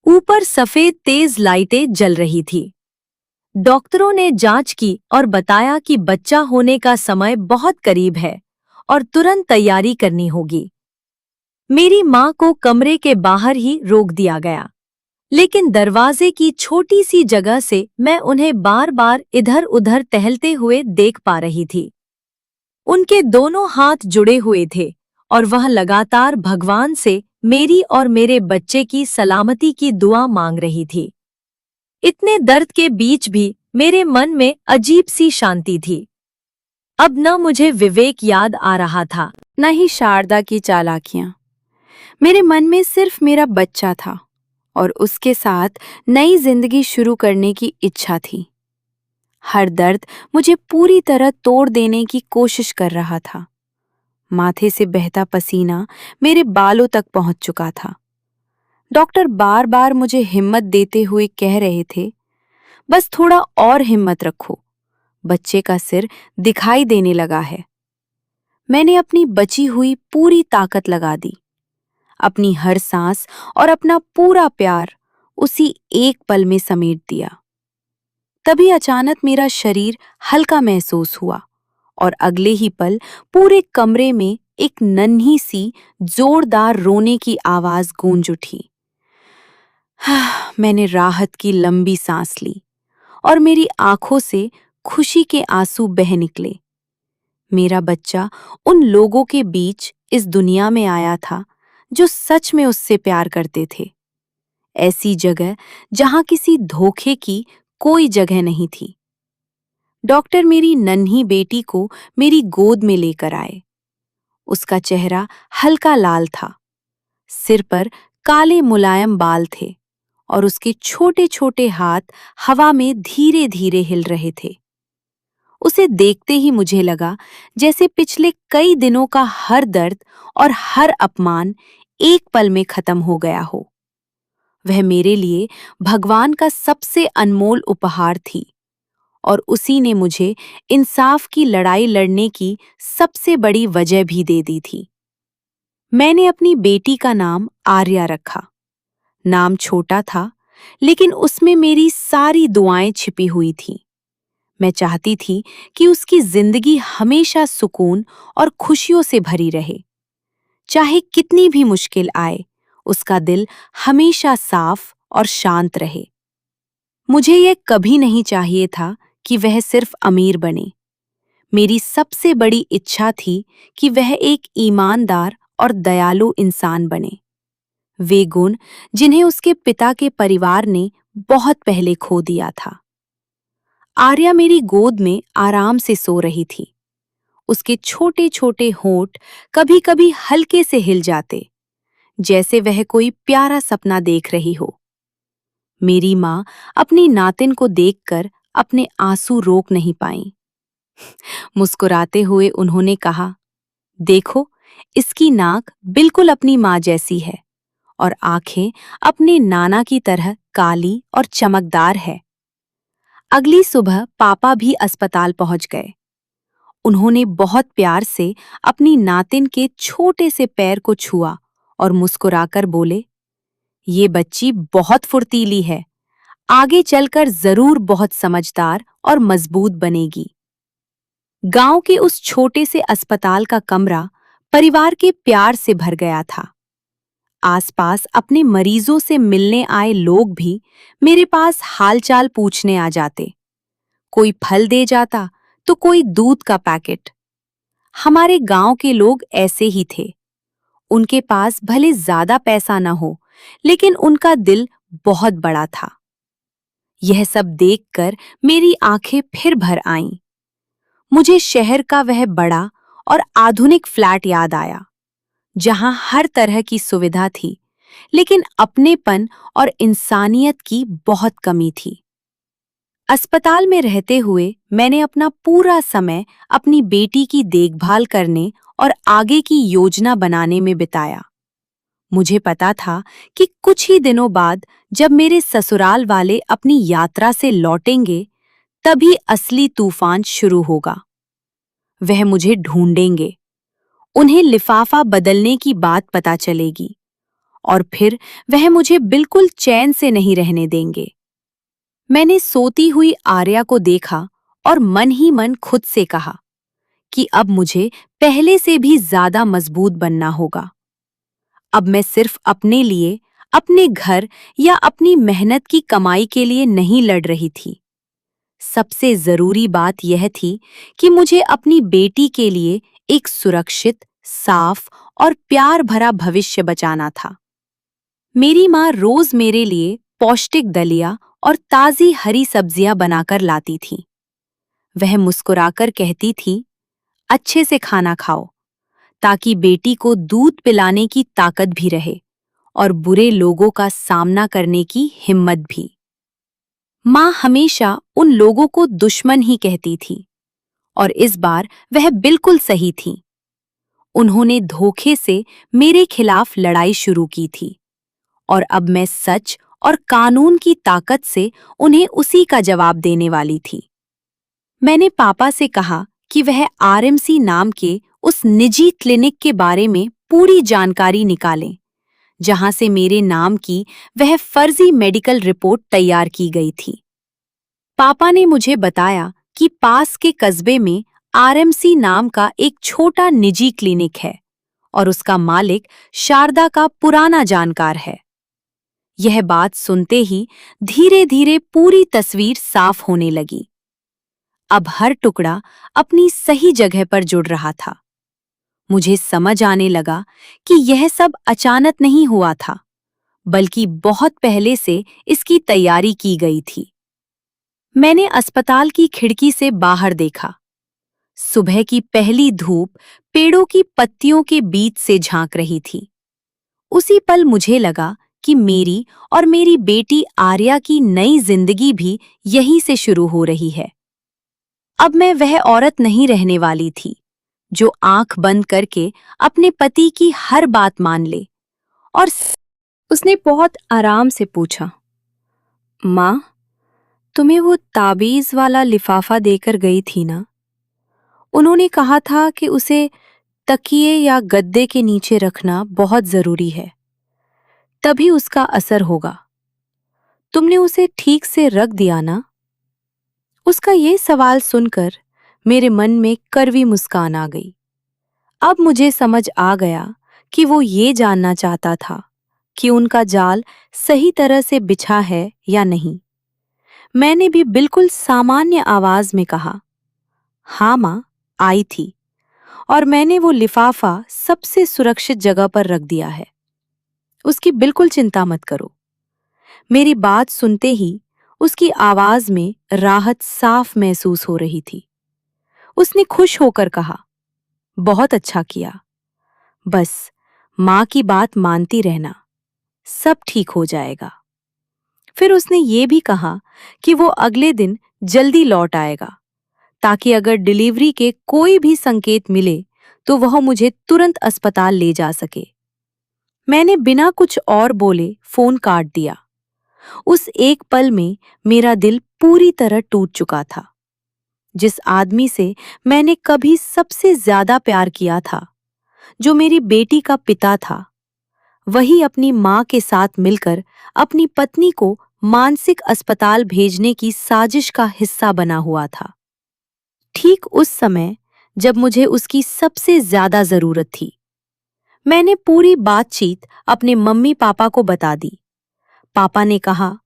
A: ऊपर सफेद तेज लाइटें जल रही थी। डॉक्टरों ने जांच की और बताया कि बच्चा होने का समय बहुत करीब है और तुरंत तैयारी करनी होगी। मेरी माँ को कमरे के बाहर ही रोक दिया गया, लेकिन दरवाजे की छोटी सी जगह से मैं उन्हें बार बार इधर उधर टहलते हुए देख पा रही थी। उनके दोनों हाथ जुड़े हुए थे और वह लगातार भगवान से मेरी और मेरे बच्चे की सलामती की दुआ मांग रही थी। इतने दर्द के बीच भी मेरे मन में अजीब सी शांति थी। अब न मुझे विवेक याद आ रहा था, न ही शारदा की चालाकियां। मेरे मन में सिर्फ मेरा बच्चा था और उसके साथ नई जिंदगी शुरू करने की इच्छा थी। हर दर्द मुझे पूरी तरह तोड़ देने की कोशिश कर रहा था। माथे से बहता पसीना मेरे बालों तक पहुंच चुका था। डॉक्टर बार बार मुझे हिम्मत देते हुए कह रहे थे, बस थोड़ा और हिम्मत रखो, बच्चे का सिर दिखाई देने लगा है। मैंने अपनी बची हुई पूरी ताकत लगा दी, अपनी हर सांस और अपना पूरा प्यार उसी एक पल में समेट दिया। तभी अचानक मेरा शरीर हल्का महसूस हुआ और अगले ही पल पूरे कमरे में एक नन्ही सी जोरदार रोने की आवाज गूंज उठी। मैंने राहत की लंबी सांस ली और मेरी आंखों से खुशी के आंसू बह निकले। मेरा बच्चा उन लोगों के बीच इस दुनिया में आया था जो सच में उससे प्यार करते थे। ऐसी जगह जहां किसी धोखे की कोई जगह नहीं थी। डॉक्टर मेरी नन्ही बेटी को मेरी गोद में लेकर आए। उसका चेहरा हल्का लाल था, सिर पर काले मुलायम बाल थे और उसके छोटे छोटे हाथ हवा में धीरे धीरे हिल रहे थे। उसे देखते ही मुझे लगा जैसे पिछले कई दिनों का हर दर्द और हर अपमान एक पल में खत्म हो गया हो। वह मेरे लिए भगवान का सबसे अनमोल उपहार थी और उसी ने मुझे इंसाफ की लड़ाई लड़ने की सबसे बड़ी वजह भी दे दी थी। मैंने अपनी बेटी का नाम आर्या रखा। नाम छोटा था, लेकिन उसमें मेरी सारी दुआएं छिपी हुई थीं। मैं चाहती थी कि उसकी जिंदगी हमेशा सुकून और खुशियों से भरी रहे। चाहे कितनी भी मुश्किल आए, उसका दिल हमेशा साफ और शांत रहे। मुझे यह कभी नहीं चाहिए था कि वह सिर्फ अमीर बने। मेरी सबसे बड़ी इच्छा थी कि वह एक ईमानदार और दयालु इंसान बने। वे गुण जिन्हें उसके पिता के परिवार ने बहुत पहले खो दिया था। आर्या मेरी गोद में आराम से सो रही थी। उसके छोटे छोटे होंठ कभी कभी हल्के से हिल जाते, जैसे वह कोई प्यारा सपना देख रही हो। मेरी माँ अपनी नातिन को देखकर अपने आंसू रोक नहीं पाईं। मुस्कुराते हुए उन्होंने कहा, देखो, इसकी नाक बिल्कुल अपनी माँ जैसी है और आंखें अपने नाना की तरह काली और चमकदार है। अगली सुबह पापा भी अस्पताल पहुंच गए। उन्होंने बहुत प्यार से अपनी नातिन के छोटे से पैर को छुआ और मुस्कुराकर बोले, ये बच्ची बहुत फुर्तीली है, आगे चलकर जरूर बहुत समझदार और मजबूत बनेगी। गांव के उस छोटे से अस्पताल का कमरा परिवार के प्यार से भर गया था। आसपास अपने मरीजों से मिलने आए लोग भी मेरे पास हालचाल पूछने आ जाते। कोई फल दे जाता तो कोई दूध का पैकेट। हमारे गांव के लोग ऐसे ही थे। उनके पास भले ज्यादा पैसा न हो, लेकिन उनका दिल बहुत बड़ा था। यह सब देखकर मेरी आंखें फिर भर आईं। मुझे शहर का वह बड़ा और आधुनिक फ्लैट याद आया, जहां हर तरह की सुविधा थी, लेकिन अपनेपन और इंसानियत की बहुत कमी थी। अस्पताल में रहते हुए मैंने अपना पूरा समय अपनी बेटी की देखभाल करने और आगे की योजना बनाने में बिताया। मुझे पता था कि कुछ ही दिनों बाद जब मेरे ससुराल वाले अपनी यात्रा से लौटेंगे, तभी असली तूफान शुरू होगा। वह मुझे ढूंढेंगे, उन्हें लिफाफा बदलने की बात पता चलेगी और फिर वह मुझे बिल्कुल चैन से नहीं रहने देंगे। मैंने सोती हुई आर्या को देखा और मन ही मन खुद से कहा कि अब मुझे पहले से भी ज्यादा मजबूत बनना होगा। अब मैं सिर्फ अपने लिए, अपने घर या अपनी मेहनत की कमाई के लिए नहीं लड़ रही थी। सबसे जरूरी बात यह थी कि मुझे अपनी बेटी के लिए एक सुरक्षित, साफ और प्यार भरा भविष्य बचाना था। मेरी माँ रोज मेरे लिए पौष्टिक दलिया और ताजी हरी सब्जियां बनाकर लाती थी। वह मुस्कुराकर कहती थी, अच्छे से खाना खाओ, ताकि बेटी को दूध पिलाने की ताकत भी रहे और बुरे लोगों का सामना करने की हिम्मत भी। माँ हमेशा उन लोगों को दुश्मन ही कहती थी, और इस बार वह बिल्कुल सही थी। उन्होंने धोखे से मेरे खिलाफ लड़ाई शुरू की थी, और अब मैं सच और कानून की ताकत से उन्हें उसी का जवाब देने वाली थी। मैंने पापा से कहा कि वह आरएमसी नाम के उस निजी क्लिनिक के बारे में पूरी जानकारी निकालें, जहां से मेरे नाम की वह फर्जी मेडिकल रिपोर्ट तैयार की गई थी। पापा ने मुझे बताया कि पास के कस्बे में आरएमसी नाम का एक छोटा निजी क्लिनिक है और उसका मालिक शारदा का पुराना जानकार है। यह बात सुनते ही धीरे धीरे पूरी तस्वीर साफ होने लगी। अब हर टुकड़ा अपनी सही जगह पर जुड़ रहा था। मुझे समझ आने लगा कि यह सब अचानक नहीं हुआ था, बल्कि बहुत पहले से इसकी तैयारी की गई थी। मैंने अस्पताल की खिड़की से बाहर देखा। सुबह की पहली धूप पेड़ों की पत्तियों के बीच से झांक रही थी। उसी पल मुझे लगा कि मेरी और मेरी बेटी आर्या की नई जिंदगी भी यहीं से शुरू हो रही है। अब मैं वह औरत नहीं रहने वाली थी जो आंख बंद करके अपने पति की हर बात मान ले। और उसने बहुत आराम से पूछा, माँ, तुम्हें वो ताबीज वाला लिफाफा देकर गई थी ना? उन्होंने कहा था कि उसे तकिए या गद्दे के नीचे रखना बहुत जरूरी है, तभी उसका असर होगा। तुमने उसे ठीक से रख दिया ना? उसका ये सवाल सुनकर मेरे मन में कड़वी मुस्कान आ गई। अब मुझे समझ आ गया कि वो ये जानना चाहता था कि उनका जाल सही तरह से बिछा है या नहीं। मैंने भी बिल्कुल सामान्य आवाज में कहा, हाँ माँ, आई थी, और मैंने वो लिफाफा सबसे सुरक्षित जगह पर रख दिया है। उसकी बिल्कुल चिंता मत करो। मेरी बात सुनते ही उसकी आवाज में राहत साफ महसूस हो रही थी। उसने खुश होकर कहा, बहुत अच्छा किया। बस माँ की बात मानती रहना, सब ठीक हो जाएगा। फिर उसने ये भी कहा कि वो अगले दिन जल्दी लौट आएगा, ताकि अगर डिलीवरी के कोई भी संकेत मिले तो वह मुझे तुरंत अस्पताल ले जा सके। मैंने बिना कुछ और बोले फोन काट दिया। उस एक पल में मेरा दिल पूरी तरह टूट चुका था। जिस आदमी से मैंने कभी सबसे ज्यादा प्यार किया था, जो मेरी बेटी का पिता था, वही अपनी मां के साथ मिलकर अपनी पत्नी को मानसिक अस्पताल भेजने की साजिश का हिस्सा बना हुआ था। ठीक उस समय जब मुझे उसकी सबसे ज्यादा जरूरत थी। मैंने पूरी बातचीत अपने मम्मी पापा को बता दी। पापा ने कहा,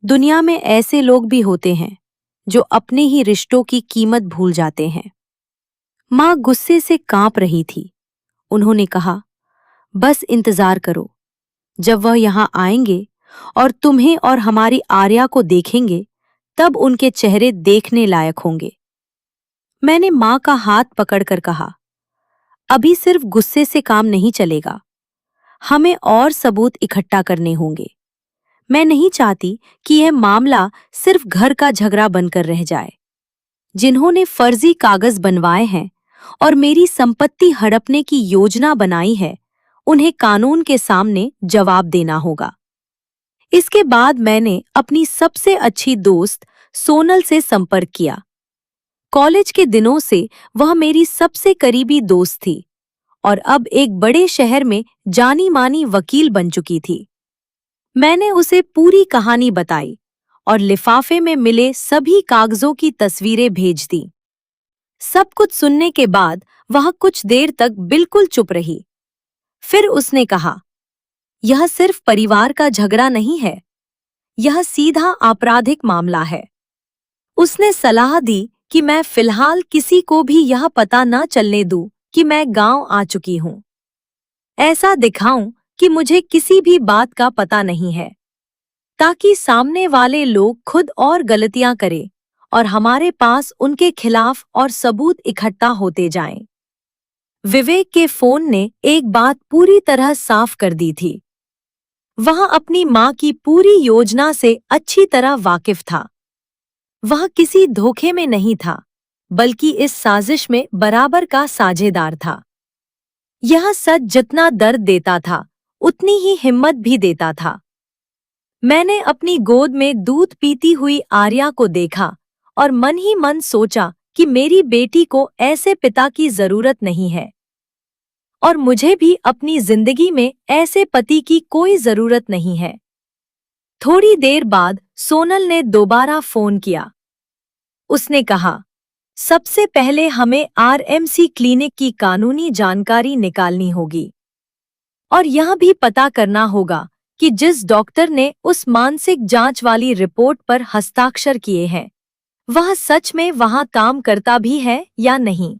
A: दुनिया में ऐसे लोग भी होते हैं जो अपने ही रिश्तों की कीमत भूल जाते हैं। मां गुस्से से कांप रही थी। उन्होंने कहा, बस इंतजार करो। जब वह यहां आएंगे और तुम्हें और हमारी आर्या को देखेंगे, तब उनके चेहरे देखने लायक होंगे। मैंने मां का हाथ पकड़कर कहा, अभी सिर्फ गुस्से से काम नहीं चलेगा। हमें और सबूत इकट्ठा करने होंगे। मैं नहीं चाहती कि यह मामला सिर्फ घर का झगड़ा बनकर रह जाए। जिन्होंने फर्जी कागज बनवाए हैं और मेरी संपत्ति हड़पने की योजना बनाई है, उन्हें कानून के सामने जवाब देना होगा। इसके बाद मैंने अपनी सबसे अच्छी दोस्त सोनल से संपर्क किया। कॉलेज के दिनों से वह मेरी सबसे करीबी दोस्त थी और अब एक बड़े शहर में जानी मानी वकील बन चुकी थी। मैंने उसे पूरी कहानी बताई और लिफाफे में मिले सभी कागजों की तस्वीरें भेज दी। सब कुछ सुनने के बाद वह कुछ देर तक बिल्कुल चुप रही। फिर उसने कहा, यह सिर्फ परिवार का झगड़ा नहीं है, यह सीधा आपराधिक मामला है। उसने सलाह दी कि मैं फिलहाल किसी को भी यह पता न चलने दूं कि मैं गांव आ चुकी हूं। ऐसा दिखाऊं कि मुझे किसी भी बात का पता नहीं है, ताकि सामने वाले लोग खुद और गलतियां करें और हमारे पास उनके खिलाफ और सबूत इकट्ठा होते जाएं। विवेक के फोन ने एक बात पूरी तरह साफ कर दी थी। वह अपनी मां की पूरी योजना से अच्छी तरह वाकिफ था। वह किसी धोखे में नहीं था, बल्कि इस साजिश में बराबर का साझेदार था। यह सच जितना दर्द देता था, उतनी ही हिम्मत भी देता था। मैंने अपनी गोद में दूध पीती हुई आर्या को देखा और मन ही मन सोचा कि मेरी बेटी को ऐसे पिता की जरूरत नहीं है और मुझे भी अपनी जिंदगी में ऐसे पति की कोई जरूरत नहीं है। थोड़ी देर बाद सोनल ने दोबारा फोन किया। उसने कहा, सबसे पहले हमें आरएमसी क्लिनिक की कानूनी जानकारी निकालनी होगी और यह भी पता करना होगा कि जिस डॉक्टर ने उस मानसिक जांच वाली रिपोर्ट पर हस्ताक्षर किए हैं, वह सच में वहां काम करता भी है या नहीं।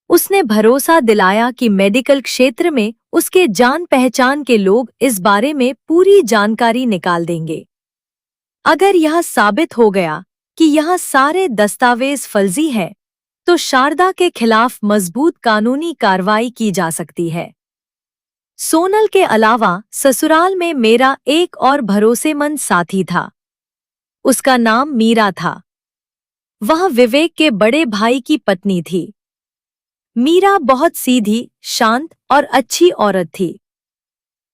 A: उसने भरोसा दिलाया कि मेडिकल क्षेत्र में उसके जान पहचान के लोग इस बारे में पूरी जानकारी निकाल देंगे। अगर यह साबित हो गया कि यह सारे दस्तावेज फर्जी हैं, तो शारदा के खिलाफ मजबूत कानूनी कार्रवाई की जा सकती है। सोनल के अलावा ससुराल में मेरा एक और भरोसेमंद साथी था। उसका नाम मीरा था। वह विवेक के बड़े भाई की पत्नी थी। मीरा बहुत सीधी, शांत और अच्छी औरत थी।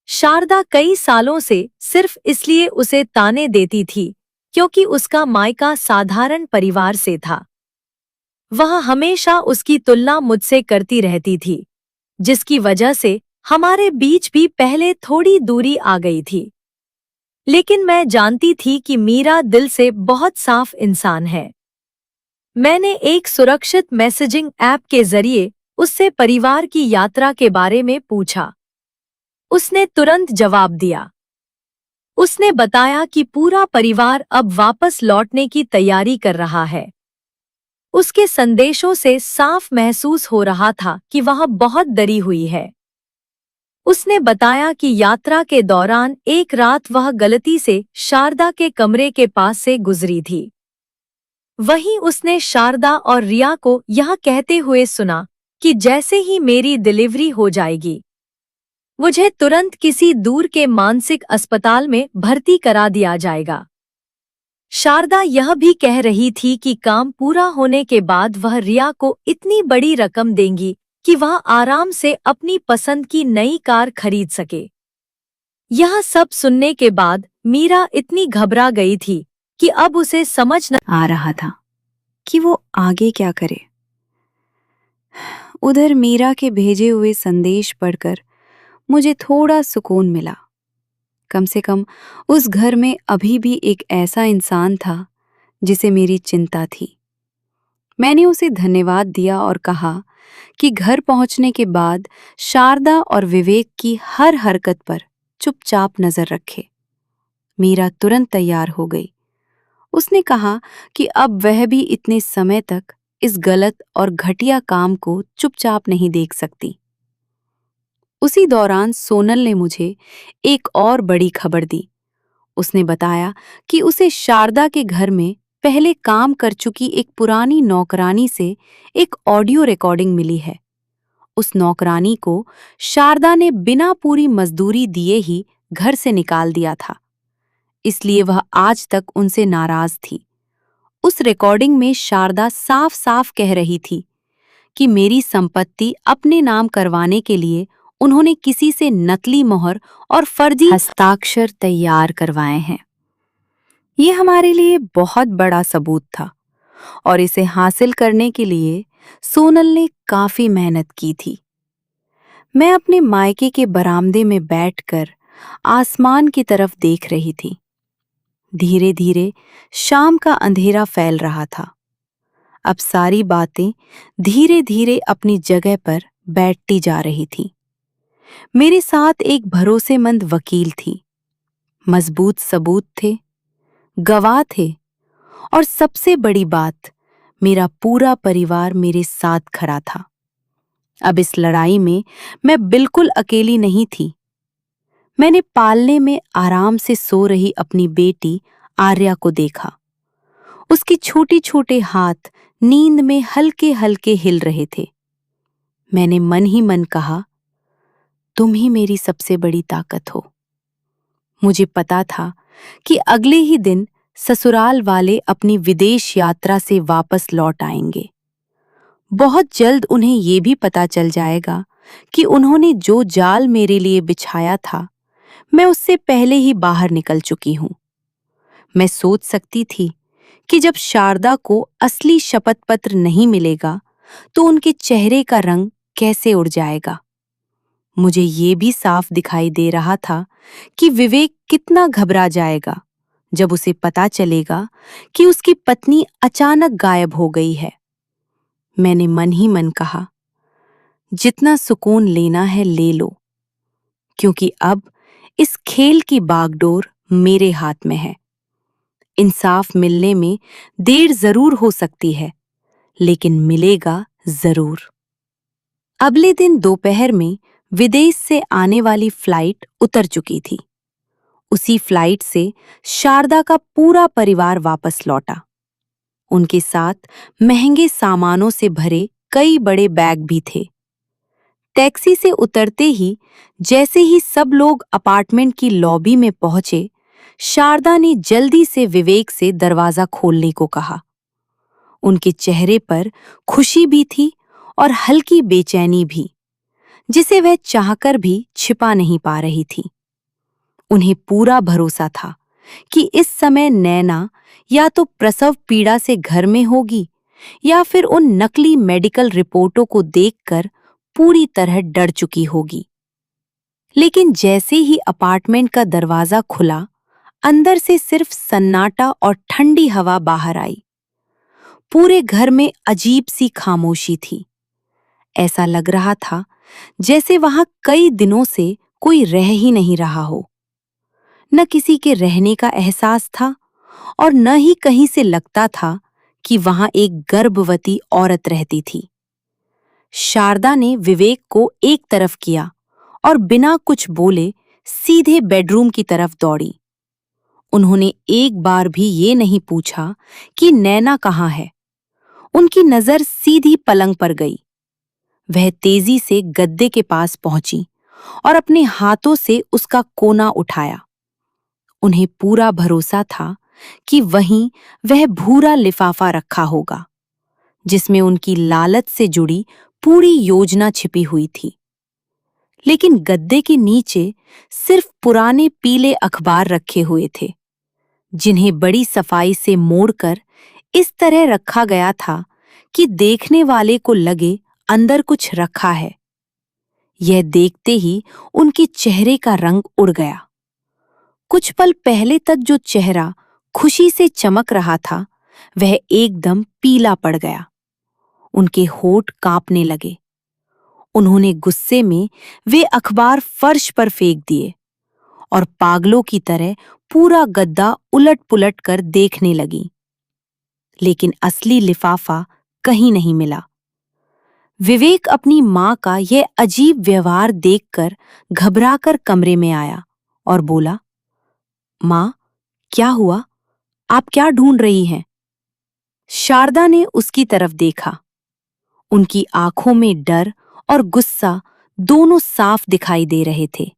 A: शारदा कई सालों से सिर्फ इसलिए उसे ताने देती थी क्योंकि उसका मायका साधारण परिवार से था। वह हमेशा उसकी तुलना मुझसे करती रहती थी, जिसकी वजह से हमारे बीच भी पहले थोड़ी दूरी आ गई थी। लेकिन मैं जानती थी कि मीरा दिल से बहुत साफ इंसान है। मैंने एक सुरक्षित मैसेजिंग ऐप के जरिए उससे परिवार की यात्रा के बारे में पूछा। उसने तुरंत जवाब दिया। उसने बताया कि पूरा परिवार अब वापस लौटने की तैयारी कर रहा है।
B: उसके संदेशों से साफ महसूस हो रहा था कि वह बहुत डरी हुई है। उसने बताया कि यात्रा के दौरान एक रात वह गलती से शारदा के कमरे के पास से गुजरी थी। वहीं उसने शारदा और रिया को यह कहते हुए सुना कि जैसे ही मेरी डिलीवरी हो जाएगी, मुझे तुरंत किसी दूर के मानसिक अस्पताल में भर्ती करा दिया जाएगा। शारदा यह भी कह रही थी कि काम पूरा होने के बाद वह रिया को इतनी बड़ी रकम देंगी कि वह आराम से अपनी पसंद की नई कार खरीद सके। यह सब सुनने के बाद मीरा इतनी घबरा गई थी कि अब उसे समझ न
A: आ रहा था कि वो आगे क्या करे। उधर मीरा के भेजे हुए संदेश पढ़कर मुझे थोड़ा सुकून मिला। कम से कम उस घर में अभी भी एक ऐसा इंसान था जिसे मेरी चिंता थी। मैंने उसे धन्यवाद दिया और कहा कि घर पहुंचने के बाद शारदा और विवेक की हर हरकत पर चुपचाप नजर रखे। मीरा तुरंत तैयार हो गई। उसने कहा कि अब वह भी इतने समय तक इस गलत और घटिया काम को चुपचाप नहीं देख सकती। उसी दौरान सोनल ने मुझे एक और बड़ी खबर दी। उसने बताया कि उसे शारदा के घर में पहले काम कर चुकी एक पुरानी नौकरानी से एक ऑडियो रिकॉर्डिंग मिली है। उस नौकरानी को शारदा ने बिना पूरी मजदूरी दिए ही घर से निकाल दिया था, इसलिए वह आज तक उनसे नाराज थी। उस रिकॉर्डिंग में शारदा साफ साफ कह रही थी कि मेरी संपत्ति अपने नाम करवाने के लिए उन्होंने किसी से नकली मोहर और फर्जी हस्ताक्षर तैयार करवाए हैं। ये हमारे लिए बहुत बड़ा सबूत था और इसे हासिल करने के लिए सोनल ने काफी मेहनत की थी। मैं अपने मायके के बरामदे में बैठकर आसमान की तरफ देख रही थी। धीरे धीरे शाम का अंधेरा फैल रहा था। अब सारी बातें धीरे धीरे अपनी जगह पर बैठती जा रही थी। मेरे साथ एक भरोसेमंद वकील थी, मजबूत सबूत थे, गवाह थे और सबसे बड़ी बात, मेरा पूरा परिवार मेरे साथ खड़ा था। अब इस लड़ाई में मैं बिल्कुल अकेली नहीं थी। मैंने पालने में आराम से सो रही अपनी बेटी आर्या को देखा। उसके छोटे छोटे हाथ नींद में हल्के हल्के हिल रहे थे। मैंने मन ही मन कहा, तुम ही मेरी सबसे बड़ी ताकत हो। मुझे पता था कि अगले ही दिन ससुराल वाले अपनी विदेश यात्रा से वापस लौट आएंगे। बहुत जल्द उन्हें ये भी पता चल जाएगा कि उन्होंने जो जाल मेरे लिए बिछाया था, मैं उससे पहले ही बाहर निकल चुकी हूं। मैं सोच सकती थी कि जब शारदा को असली शपथ पत्र नहीं मिलेगा तो उनके चेहरे का रंग कैसे उड़ जाएगा। मुझे ये भी साफ दिखाई दे रहा था कि विवेक कितना घबरा जाएगा जब उसे पता चलेगा कि उसकी पत्नी अचानक गायब हो गई है। मैंने मन ही मन कहा, जितना सुकून लेना है ले लो, क्योंकि अब इस खेल की बागडोर मेरे हाथ में है। इंसाफ मिलने में देर जरूर हो सकती है, लेकिन मिलेगा जरूर। अगले दिन दोपहर में विदेश से आने वाली फ्लाइट उतर चुकी थी। उसी फ्लाइट से शारदा का पूरा परिवार वापस लौटा। उनके साथ महंगे सामानों से भरे कई बड़े बैग भी थे। टैक्सी से उतरते ही जैसे ही सब लोग अपार्टमेंट की लॉबी में पहुंचे, शारदा ने जल्दी से विवेक से दरवाजा खोलने को कहा। उनके चेहरे पर खुशी भी थी और हल्की बेचैनी भी, जिसे वह चाहकर भी छिपा नहीं पा रही थी। उन्हें पूरा भरोसा था कि इस समय नैना या तो प्रसव पीड़ा से घर में होगी या फिर उन नकली मेडिकल रिपोर्टों को देखकर पूरी तरह डर चुकी होगी। लेकिन जैसे ही अपार्टमेंट का दरवाजा खुला, अंदर से सिर्फ सन्नाटा और ठंडी हवा बाहर आई। पूरे घर में अजीब सी खामोशी थी। ऐसा लग रहा था जैसे वहां कई दिनों से कोई रह ही नहीं रहा हो। न किसी के रहने का एहसास था और न ही कहीं से लगता था कि वहां एक गर्भवती औरत रहती थी। शारदा ने विवेक को एक तरफ किया और बिना कुछ बोले सीधे बेडरूम की तरफ दौड़ी। उन्होंने एक बार भी ये नहीं पूछा कि नैना कहाँ है। उनकी नजर सीधी पलंग पर गई। वह तेजी से गद्दे के पास पहुंची और अपने हाथों से उसका कोना उठाया। उन्हें पूरा भरोसा था कि वहीं वह भूरा लिफाफा रखा होगा, जिसमें उनकी लालच से जुड़ी पूरी योजना छिपी हुई थी। लेकिन गद्दे के नीचे सिर्फ पुराने पीले अखबार रखे हुए थे, जिन्हें बड़ी सफाई से मोड़कर इस तरह रखा गया था कि देखने वाले को लगे अंदर कुछ रखा है। यह देखते ही उनके चेहरे का रंग उड़ गया। कुछ पल पहले तक जो चेहरा खुशी से चमक रहा था, वह एकदम पीला पड़ गया। उनके होंठ कांपने लगे। उन्होंने गुस्से में वे अखबार फर्श पर फेंक दिए और पागलों की तरह पूरा गद्दा उलट-पुलट कर देखने लगी। लेकिन असली लिफाफा कहीं नहीं मिला। विवेक अपनी मां का यह अजीब व्यवहार देखकर घबराकर कमरे में आया और बोला, मां, क्या हुआ? आप क्या ढूंढ रही हैं? शारदा ने उसकी तरफ देखा। उनकी आंखों में डर और गुस्सा दोनों साफ दिखाई दे रहे थे।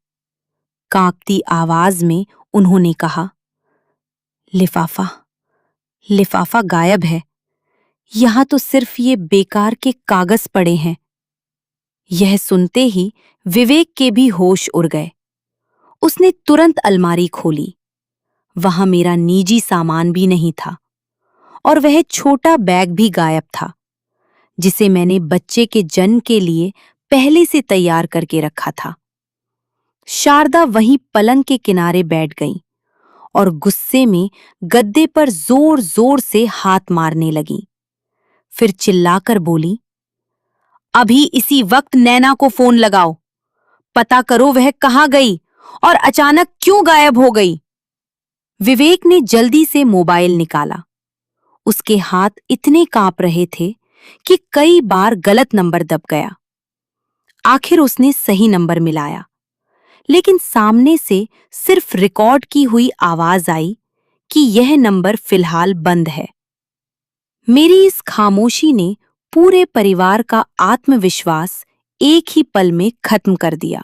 A: कांपती आवाज में उन्होंने कहा, लिफाफा, लिफाफा गायब है। यहां तो सिर्फ ये बेकार के कागज पड़े हैं। यह सुनते ही विवेक के भी होश उड़ गए। उसने तुरंत अलमारी खोली। वहां मेरा निजी सामान भी नहीं था और वह छोटा बैग भी गायब था, जिसे मैंने बच्चे के जन्म के लिए पहले से तैयार करके रखा था। शारदा वहीं पलंग के किनारे बैठ गई और गुस्से में गद्दे पर जोर-जोर से हाथ मारने लगी। फिर चिल्लाकर बोली, अभी इसी वक्त नैना को फोन लगाओ। पता करो वह कहाँ गई और अचानक क्यों गायब हो गई। विवेक ने जल्दी से मोबाइल निकाला। उसके हाथ इतने कांप रहे थे कि कई बार गलत नंबर दब गया। आखिर उसने सही नंबर मिलाया, लेकिन सामने से सिर्फ रिकॉर्ड की हुई आवाज आई कि यह नंबर फिलहाल बंद है। मेरी इस खामोशी ने पूरे परिवार का आत्मविश्वास एक ही पल में खत्म कर दिया।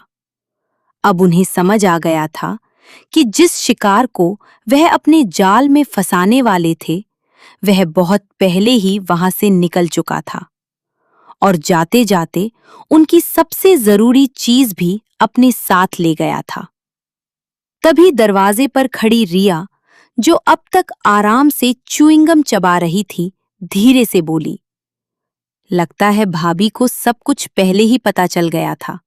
A: अब उन्हें समझ आ गया था कि जिस शिकार को वह अपने जाल में फंसाने वाले थे, वह बहुत पहले ही वहां से निकल चुका था और जाते जाते उनकी सबसे जरूरी चीज भी अपने साथ ले गया था। तभी दरवाजे पर खड़ी रिया, जो अब तक आराम से च्युइंगम चबा रही थी, धीरे से बोली, लगता है भाभी को सब कुछ पहले ही पता चल गया था,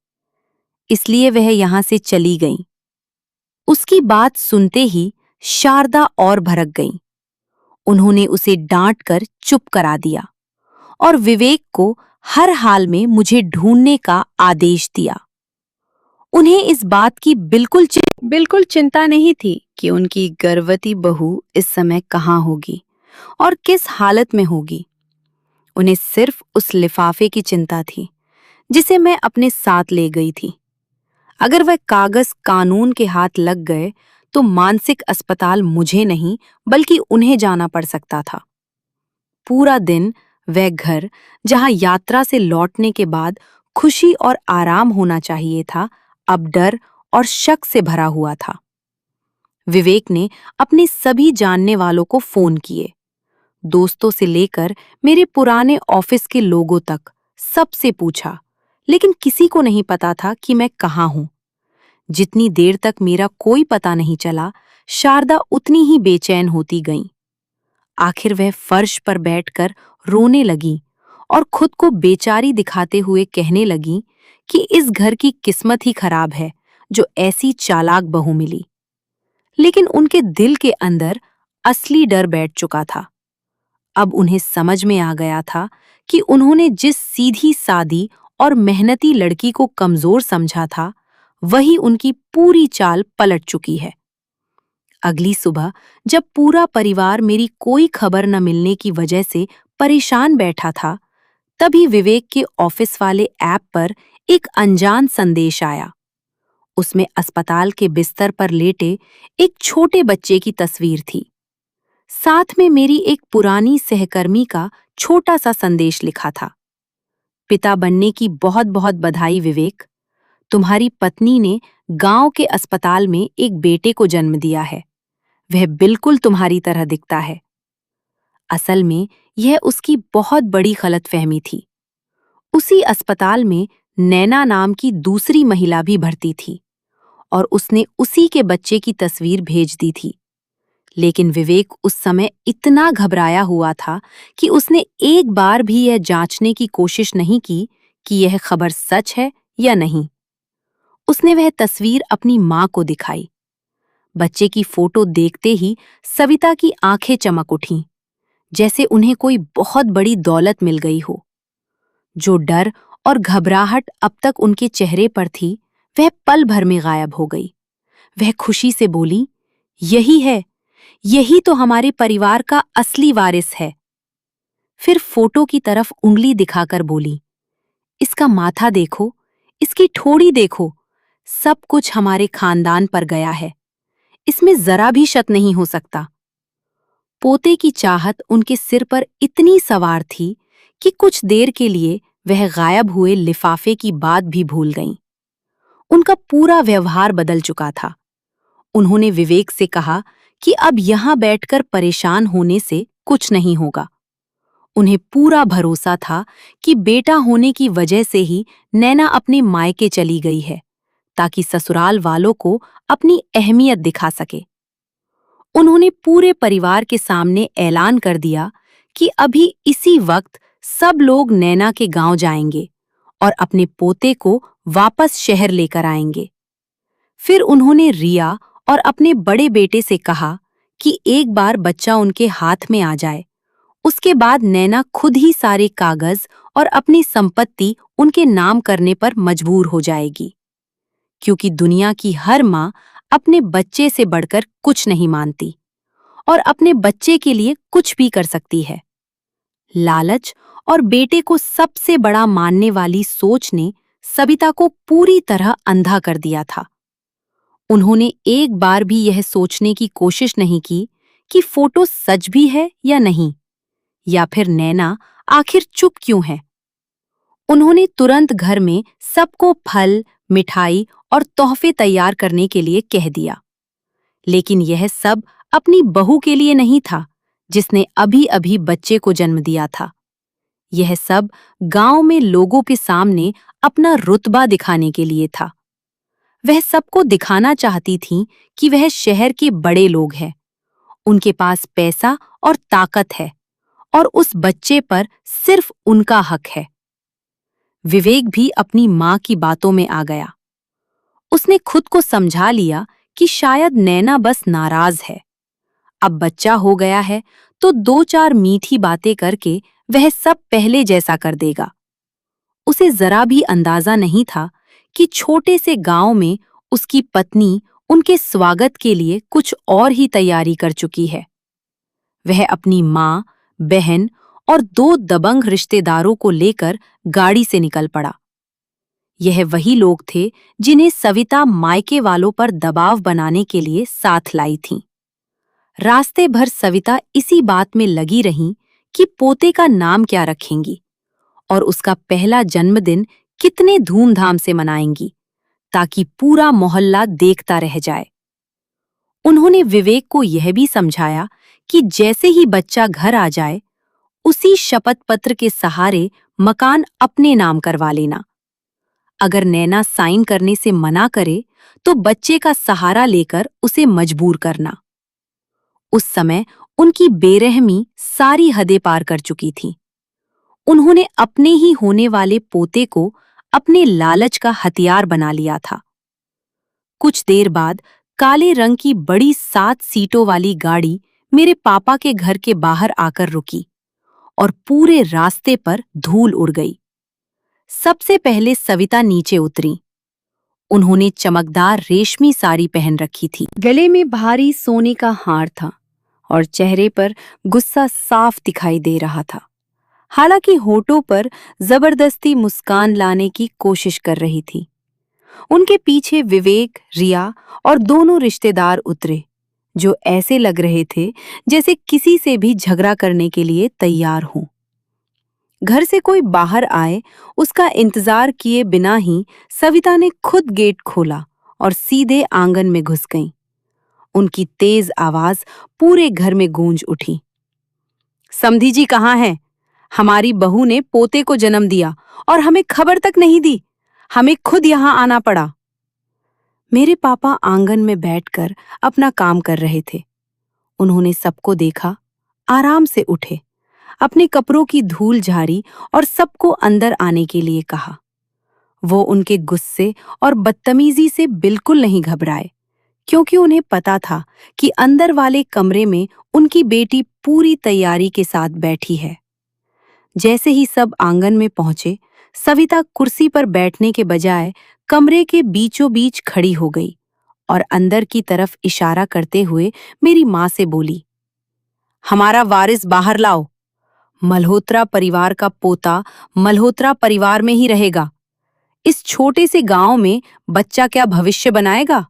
A: इसलिए वह यहां से चली गई। उसकी बात सुनते ही शारदा और भड़क गई। उन्होंने उसे डांट कर चुप करा दिया और विवेक को हर हाल में मुझे ढूंढने का आदेश दिया। उन्हें इस बात की बिल्कुल चिंता नहीं थी कि उनकी गर्भवती बहू इस समय कहाँ होगी और किस हालत में होगी। उन्हें सिर्फ उस लिफाफे की चिंता थी जिसे मैं अपने साथ ले गई थी। अगर वह कागज कानून के हाथ लग गए तो मानसिक अस्पताल मुझे नहीं बल्कि उन्हें जाना पड़ सकता था। पूरा दिन वह घर, जहां यात्रा से लौटने के बाद खुशी और आराम होना चाहिए था, अब डर और शक से भरा हुआ था। विवेक ने अपने सभी जानने वालों को फोन किए, दोस्तों से लेकर मेरे पुराने ऑफिस के लोगों तक सबसे पूछा, लेकिन किसी को नहीं पता था कि मैं कहाँ हूं। जितनी देर तक मेरा कोई पता नहीं चला, शारदा उतनी ही बेचैन होती गई। आखिर वह फर्श पर बैठकर रोने लगी और खुद को बेचारी दिखाते हुए कहने लगी कि इस घर की किस्मत ही खराब है जो ऐसी चालाक बहू मिली। लेकिन उनके दिल के अंदर असली डर बैठ चुका था। अब उन्हें समझ में आ गया था कि उन्होंने जिस सीधी सादी और मेहनती लड़की को कमजोर समझा था, वही उनकी पूरी चाल पलट चुकी है। अगली सुबह जब पूरा परिवार मेरी कोई खबर न मिलने की वजह से परेशान बैठा था, तभी विवेक के ऑफिस वाले ऐप पर एक अनजान संदेश आया। उसमें अस्पताल के बिस्तर पर लेटे एक छोटे बच्चे की तस्वीर थी। साथ में मेरी एक पुरानी सहकर्मी का छोटा सा संदेश लिखा था। पिता बनने की बहुत बहुत बधाई विवेक। तुम्हारी पत्नी ने गांव के अस्पताल में एक बेटे को जन्म दिया है। वह बिल्कुल तुम्हारी तरह दिखता है। असल में यह उसकी बहुत बड़ी गलतफहमी थी। उसी अस्पताल में नैना नाम की दूसरी महिला भी भर्ती थी और उसने उसी के बच्चे की तस्वीर भेज दी थी। लेकिन विवेक उस समय इतना घबराया हुआ था कि उसने एक बार भी यह जांचने की कोशिश नहीं की कि यह खबर सच है या नहीं। उसने वह तस्वीर अपनी मां को दिखाई। बच्चे की फोटो देखते ही सविता की आंखें चमक उठीं, जैसे उन्हें कोई बहुत बड़ी दौलत मिल गई हो। जो डर और घबराहट अब तक उनके चेहरे पर थी, वह पल भर में गायब हो गई। वह खुशी से बोली, यही है, यही तो हमारे परिवार का असली वारिस है। फिर फोटो की तरफ उंगली दिखाकर बोली, इसका माथा देखो, इसकी ठोड़ी देखो, सब कुछ हमारे खानदान पर गया है। इसमें जरा भी शक नहीं हो सकता। पोते की चाहत उनके सिर पर इतनी सवार थी कि कुछ देर के लिए वह गायब हुए लिफाफे की बात भी भूल गईं। उनका पूरा व्यवहार बदल चुका था। उन्होंने विवेक से कहा कि अब यहां बैठकर परेशान होने से कुछ नहीं होगा। उन्हें पूरा भरोसा था कि बेटा होने की वजह से ही नैना अपने मायके चली गई है, ताकि ससुराल वालों को अपनी अहमियत दिखा सके। उन्होंने पूरे परिवार के सामने ऐलान कर दिया कि अभी इसी वक्त सब लोग नैना के गांव जाएंगे और अपने पोते को वापस शहर लेकर आएंगे। फिर उन्होंने रिया और अपने बड़े बेटे से कहा कि एक बार बच्चा उनके हाथ में आ जाए, उसके बाद नैना खुद ही सारे कागज और अपनी संपत्ति उनके नाम करने पर मजबूर हो जाएगी, क्योंकि दुनिया की हर माँ अपने बच्चे से बढ़कर कुछ नहीं मानती और अपने बच्चे के लिए कुछ भी कर सकती है। लालच और बेटे को सबसे बड़ा मानने वाली सोच ने सविता को पूरी तरह अंधा कर दिया था। उन्होंने एक बार भी यह सोचने की कोशिश नहीं की कि फोटो सच भी है या नहीं, या फिर नैना आखिर चुप क्यों है। उन्होंने तुरंत घर में सबको फल, मिठाई और तोहफे तैयार करने के लिए कह दिया। लेकिन यह सब अपनी बहू के लिए नहीं था, जिसने अभी अभी बच्चे को जन्म दिया था। यह सब गांव में लोगों के सामने अपना रुतबा दिखाने के लिए था। वह सबको दिखाना चाहती थीं कि वह शहर के बड़े लोग हैं, उनके पास पैसा और ताकत है और उस बच्चे पर सिर्फ उनका हक है। विवेक भी अपनी मां की बातों में आ गया। उसने खुद को समझा लिया कि शायद नैना बस नाराज है। अब बच्चा हो गया है तो दो चार मीठी बातें करके वह सब पहले जैसा कर देगा। उसे जरा भी अंदाजा नहीं था कि छोटे से गांव में उसकी पत्नी उनके स्वागत के लिए कुछ और ही तैयारी कर चुकी है। वह अपनी मां, बहन और दो दबंग रिश्तेदारों को लेकर गाड़ी से निकल पड़ा। यह वही लोग थे जिन्हें सविता मायके वालों पर दबाव बनाने के लिए साथ लाई थी। रास्ते भर सविता इसी बात में लगी रहीं कि पोते का नाम क्या रखेंगी और उसका पहला जन्मदिन कितने धूमधाम से मनाएंगी, ताकि पूरा मोहल्ला देखता रह जाए। उन्होंने विवेक को यह भी समझाया कि जैसे ही बच्चा घर आ जाए, उसी शपथ पत्र के सहारे मकान अपने नाम करवा लेना। अगर नैना साइन करने से मना करे तो बच्चे का सहारा लेकर उसे मजबूर करना। उस समय उनकी बेरहमी सारी हदें पार कर चुकी थी। उन्होंने अपने ही होने वाले पोते को अपने लालच का हथियार बना लिया था। कुछ देर बाद काले रंग की बड़ी 7 सीटों वाली गाड़ी मेरे पापा के घर के बाहर आकर रुकी और पूरे रास्ते पर धूल उड़ गई। सबसे पहले सविता नीचे उतरी। उन्होंने चमकदार रेशमी साड़ी पहन रखी थी, गले में भारी सोने का हार था और चेहरे पर गुस्सा साफ दिखाई दे रहा था। हालांकि होठों पर जबरदस्ती मुस्कान लाने की कोशिश कर रही थी। उनके पीछे विवेक, रिया और दोनों रिश्तेदार उतरे, जो ऐसे लग रहे थे जैसे किसी से भी झगड़ा करने के लिए तैयार हों। घर से कोई बाहर आए उसका इंतजार किए बिना ही सविता ने खुद गेट खोला और सीधे आंगन में घुस गईं। उनकी तेज आवाज पूरे घर में गूंज उठी। समधी जी कहाँ हैं? हमारी बहू ने पोते को जन्म दिया और हमें खबर तक नहीं दी। हमें खुद यहां आना पड़ा। मेरे पापा आंगन में बैठकर अपना काम कर रहे थे। उन्होंने सबको देखा, आराम से उठे, अपने कपड़ों की धूल झाड़ी और सबको अंदर आने के लिए कहा। वो उनके गुस्से और बदतमीजी से बिल्कुल नहीं घबराए, क्योंकि उन्हें पता था कि अंदर वाले कमरे में उनकी बेटी पूरी तैयारी के साथ बैठी है। जैसे ही सब आंगन में पहुंचे, सविता कुर्सी पर बैठने के बजाय कमरे के बीचों बीच खड़ी हो गई और अंदर की तरफ इशारा करते हुए मेरी माँ से बोली, हमारा वारिस बाहर लाओ। मल्होत्रा परिवार का पोता मल्होत्रा परिवार में ही रहेगा। इस छोटे से गांव में बच्चा क्या भविष्य बनाएगा?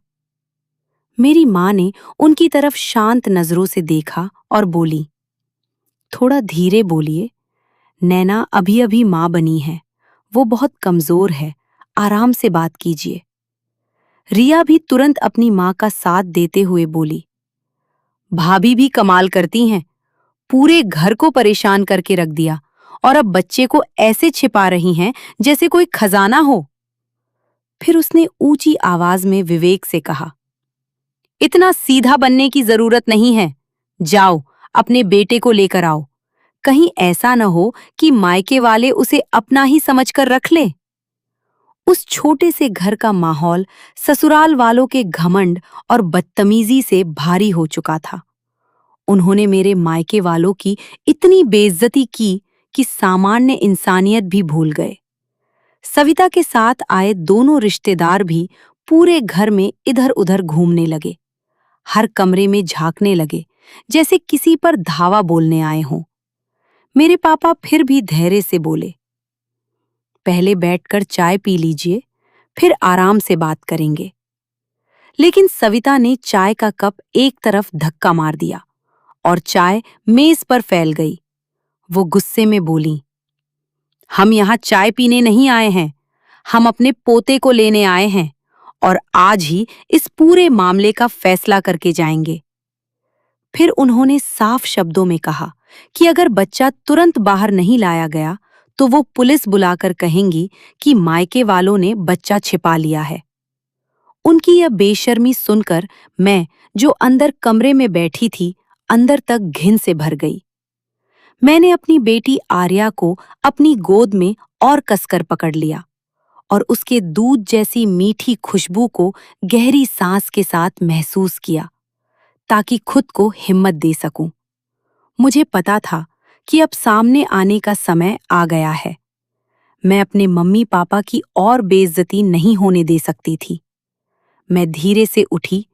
A: मेरी माँ ने उनकी तरफ शांत नजरों से देखा और बोली, थोड़ा धीरे बोलिए। नैना अभी अभी माँ बनी है, वो बहुत कमजोर है, आराम से बात कीजिए। रिया भी तुरंत अपनी माँ का साथ देते हुए बोली, भाभी भी कमाल करती हैं, पूरे घर को परेशान करके रख दिया और अब बच्चे को ऐसे छिपा रही हैं जैसे कोई खजाना हो। फिर उसने ऊंची आवाज में विवेक से कहा, इतना सीधा बनने की जरूरत नहीं है। जाओ, अपने बेटे को लेकर आओ। कहीं ऐसा न हो कि मायके वाले उसे अपना ही समझकर रख ले। उस छोटे से घर का माहौल ससुराल वालों के घमंड और बदतमीजी से भारी हो चुका था। उन्होंने मेरे मायके वालों की इतनी बेइज्जती की कि सामान्य इंसानियत भी भूल गए। सविता के साथ आए दोनों रिश्तेदार भी पूरे घर में इधर उधर घूमने लगे, हर कमरे में झांकने लगे जैसे किसी पर धावा बोलने आए हों। मेरे पापा फिर भी धैर्य से बोले, पहले बैठकर चाय पी लीजिए, फिर आराम से बात करेंगे। लेकिन सविता ने चाय का कप एक तरफ धक्का मार दिया और चाय मेज पर फैल गई। वो गुस्से में बोली, हम यहाँ चाय पीने नहीं आए हैं, हम अपने पोते को लेने आए हैं और आज ही इस पूरे मामले का फैसला करके जाएंगे। फिर उन्होंने साफ शब्दों में कहा कि अगर बच्चा तुरंत बाहर नहीं लाया गया तो वो पुलिस बुलाकर कहेंगी कि मायके वालों ने बच्चा छिपा लिया है। उनकी यह बेशर्मी सुनकर मैं, जो अंदर कमरे में बैठी थी, अंदर तक घिन से भर गई। मैंने अपनी बेटी आर्या को अपनी गोद में और कसकर पकड़ लिया और उसके दूध जैसी मीठी खुशबू को गहरी सांस के साथ महसूस किया, ताकि खुद को हिम्मत दे सकूं। मुझे पता था कि अब सामने आने का समय आ गया है। मैं अपने मम्मी पापा की और बेइज्जती नहीं होने दे सकती थी। मैं धीरे से उठी,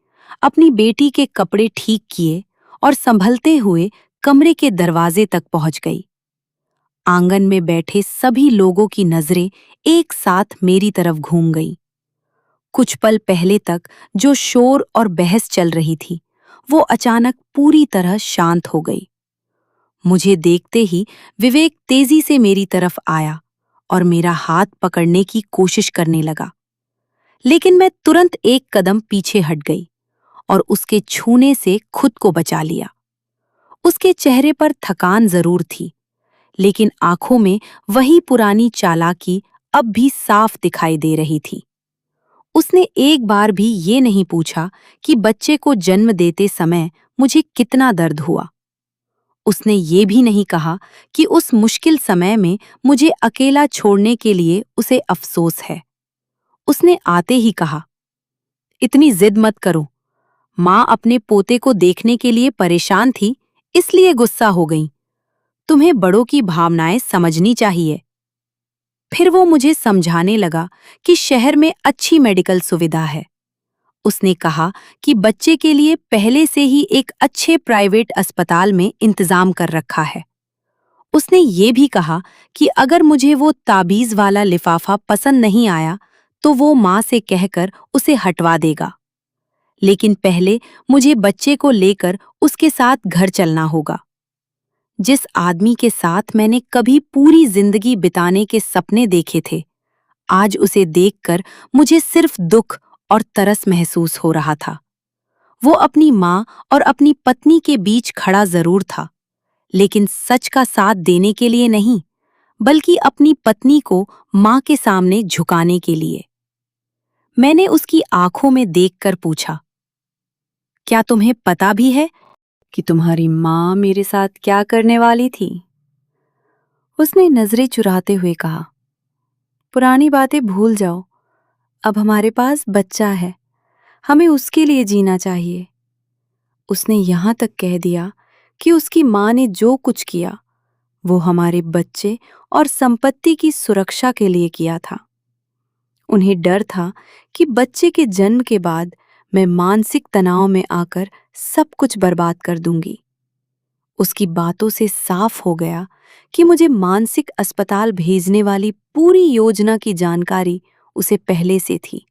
A: अपनी बेटी के कपड़े ठीक किए और संभलते हुए कमरे के दरवाजे तक पहुंच गई। आंगन में बैठे सभी लोगों की नजरें एक साथ मेरी तरफ घूम गईं। कुछ पल पहले तक जो शोर और बहस चल रही थी, वो अचानक पूरी तरह शांत हो गई। मुझे देखते ही विवेक तेजी से मेरी तरफ आया और मेरा हाथ पकड़ने की कोशिश करने लगा, लेकिन मैं तुरंत एक कदम पीछे हट गई और उसके छूने से खुद को बचा लिया। उसके चेहरे पर थकान जरूर थी, लेकिन आंखों में वही पुरानी चालाकी अब भी साफ दिखाई दे रही थी। उसने एक बार भी ये नहीं पूछा कि बच्चे को जन्म देते समय मुझे कितना दर्द हुआ। उसने ये भी नहीं कहा कि उस मुश्किल समय में मुझे अकेला छोड़ने के लिए उसे अफसोस है। उसने आते ही कहा, इतनी जिद मत करो, माँ अपने पोते को देखने के लिए परेशान थी, इसलिए गुस्सा हो गई। तुम्हें बड़ों की भावनाएं समझनी चाहिए। फिर वो मुझे समझाने लगा कि शहर में अच्छी मेडिकल सुविधा है। उसने कहा कि बच्चे के लिए पहले से ही एक अच्छे प्राइवेट अस्पताल में इंतजाम कर रखा है। उसने ये भी कहा कि अगर मुझे वो ताबीज वाला लिफाफा पसंद नहीं आया तो वो माँ से कहकर उसे हटवा देगा, लेकिन पहले मुझे बच्चे को लेकर उसके साथ घर चलना होगा। जिस आदमी के साथ मैंने कभी पूरी जिंदगी बिताने के सपने देखे थे, आज उसे देखकर मुझे सिर्फ दुख और तरस महसूस हो रहा था। वो अपनी माँ और अपनी पत्नी के बीच खड़ा जरूर था, लेकिन सच का साथ देने के लिए नहीं, बल्कि अपनी पत्नी को माँ के सामने झुकाने के लिए। मैंने उसकी आंखों में देखकर पूछा, क्या तुम्हें पता भी है कि तुम्हारी माँ मेरे साथ क्या करने वाली थी? उसने नजरें चुराते हुए कहा, पुरानी बातें भूल जाओ, अब हमारे पास बच्चा है, हमें उसके लिए जीना चाहिए। उसने यहाँ तक कह दिया कि उसकी माँ ने जो कुछ किया वो हमारे बच्चे और संपत्ति की सुरक्षा के लिए किया था। उन्हें डर था कि बच्चे के जन्म के बाद मैं मानसिक तनाव में आकर सब कुछ बर्बाद कर दूंगी। उसकी बातों से साफ हो गया कि मुझे मानसिक अस्पताल भेजने वाली पूरी योजना की जानकारी उसे पहले से थी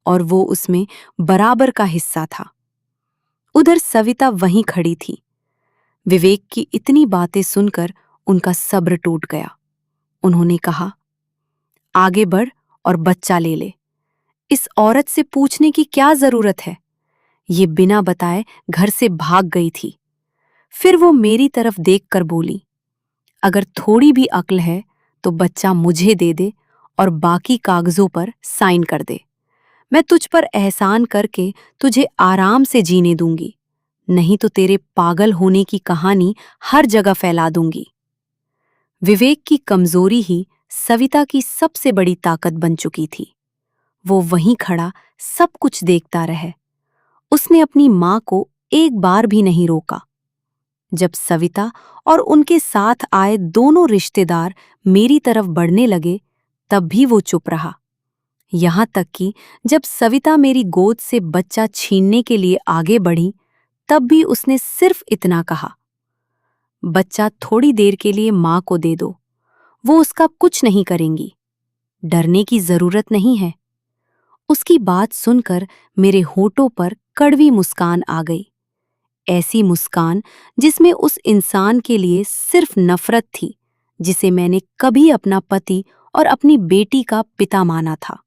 A: और वो उसमें बराबर का हिस्सा था। उधर सविता वहीं खड़ी थी। विवेक की इतनी बातें सुनकर उनका सब्र टूट गया। उन्होंने कहा, आगे बढ़ और बच्चा ले ले। इस औरत से पूछने की क्या जरूरत है? ये बिना बताए घर से भाग गई थी। फिर वो मेरी तरफ देखकर बोली, अगर थोड़ी भी अक्ल है तो बच्चा मुझे दे दे और बाकी कागजों पर साइन कर दे। मैं तुझ पर एहसान करके तुझे आराम से जीने दूंगी, नहीं तो तेरे पागल होने की कहानी हर जगह फैला दूंगी। विवेक की कमजोरी ही सविता की सबसे बड़ी ताकत बन चुकी थी। वो वहीं खड़ा सब कुछ देखता रहे। उसने अपनी माँ को एक बार भी नहीं रोका। जब सविता और उनके साथ आए दोनों रिश्तेदार मेरी तरफ बढ़ने लगे, तब भी वो चुप रहा। यहाँ तक कि जब सविता मेरी गोद से बच्चा छीनने के लिए आगे बढ़ी, तब भी उसने सिर्फ इतना कहा, बच्चा थोड़ी देर के लिए माँ को दे दो, वो उसका कुछ नहीं करेंगी, डरने की जरूरत नहीं है। उसकी बात सुनकर मेरे होठों पर कड़वी मुस्कान आ गई, ऐसी मुस्कान जिसमें उस इंसान के लिए सिर्फ नफरत थी जिसे मैंने कभी अपना पति और अपनी बेटी का पिता माना था।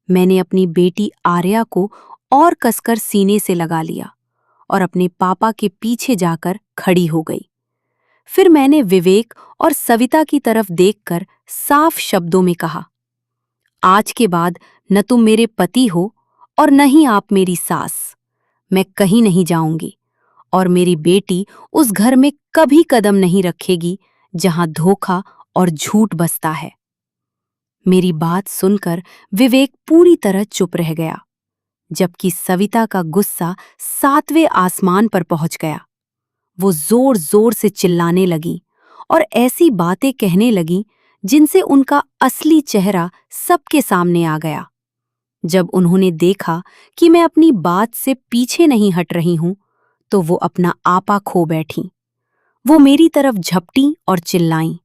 A: मैंने अपनी बेटी आर्या को और कसकर सीने से लगा लिया और अपने पापा के पीछे जाकर खड़ी हो गई। फिर मैंने विवेक और सविता की तरफ देखकर साफ शब्दों में कहा, आज के बाद न तुम मेरे पति हो और न ही आप मेरी सास। मैं कहीं नहीं जाऊंगी और मेरी बेटी उस घर में कभी कदम नहीं रखेगी जहां धोखा और झूठ बसता है। मेरी बात सुनकर विवेक पूरी तरह चुप रह गया, जबकि सविता का गुस्सा 7वें आसमान पर पहुंच गया। वो जोर जोर से चिल्लाने लगी और ऐसी बातें कहने लगी जिनसे उनका असली चेहरा सबके सामने आ गया। जब उन्होंने देखा कि मैं अपनी बात से पीछे नहीं हट रही हूं, तो वो अपना आपा खो बैठी। वो मेरी तरफ झपटी और चिल्लाईं,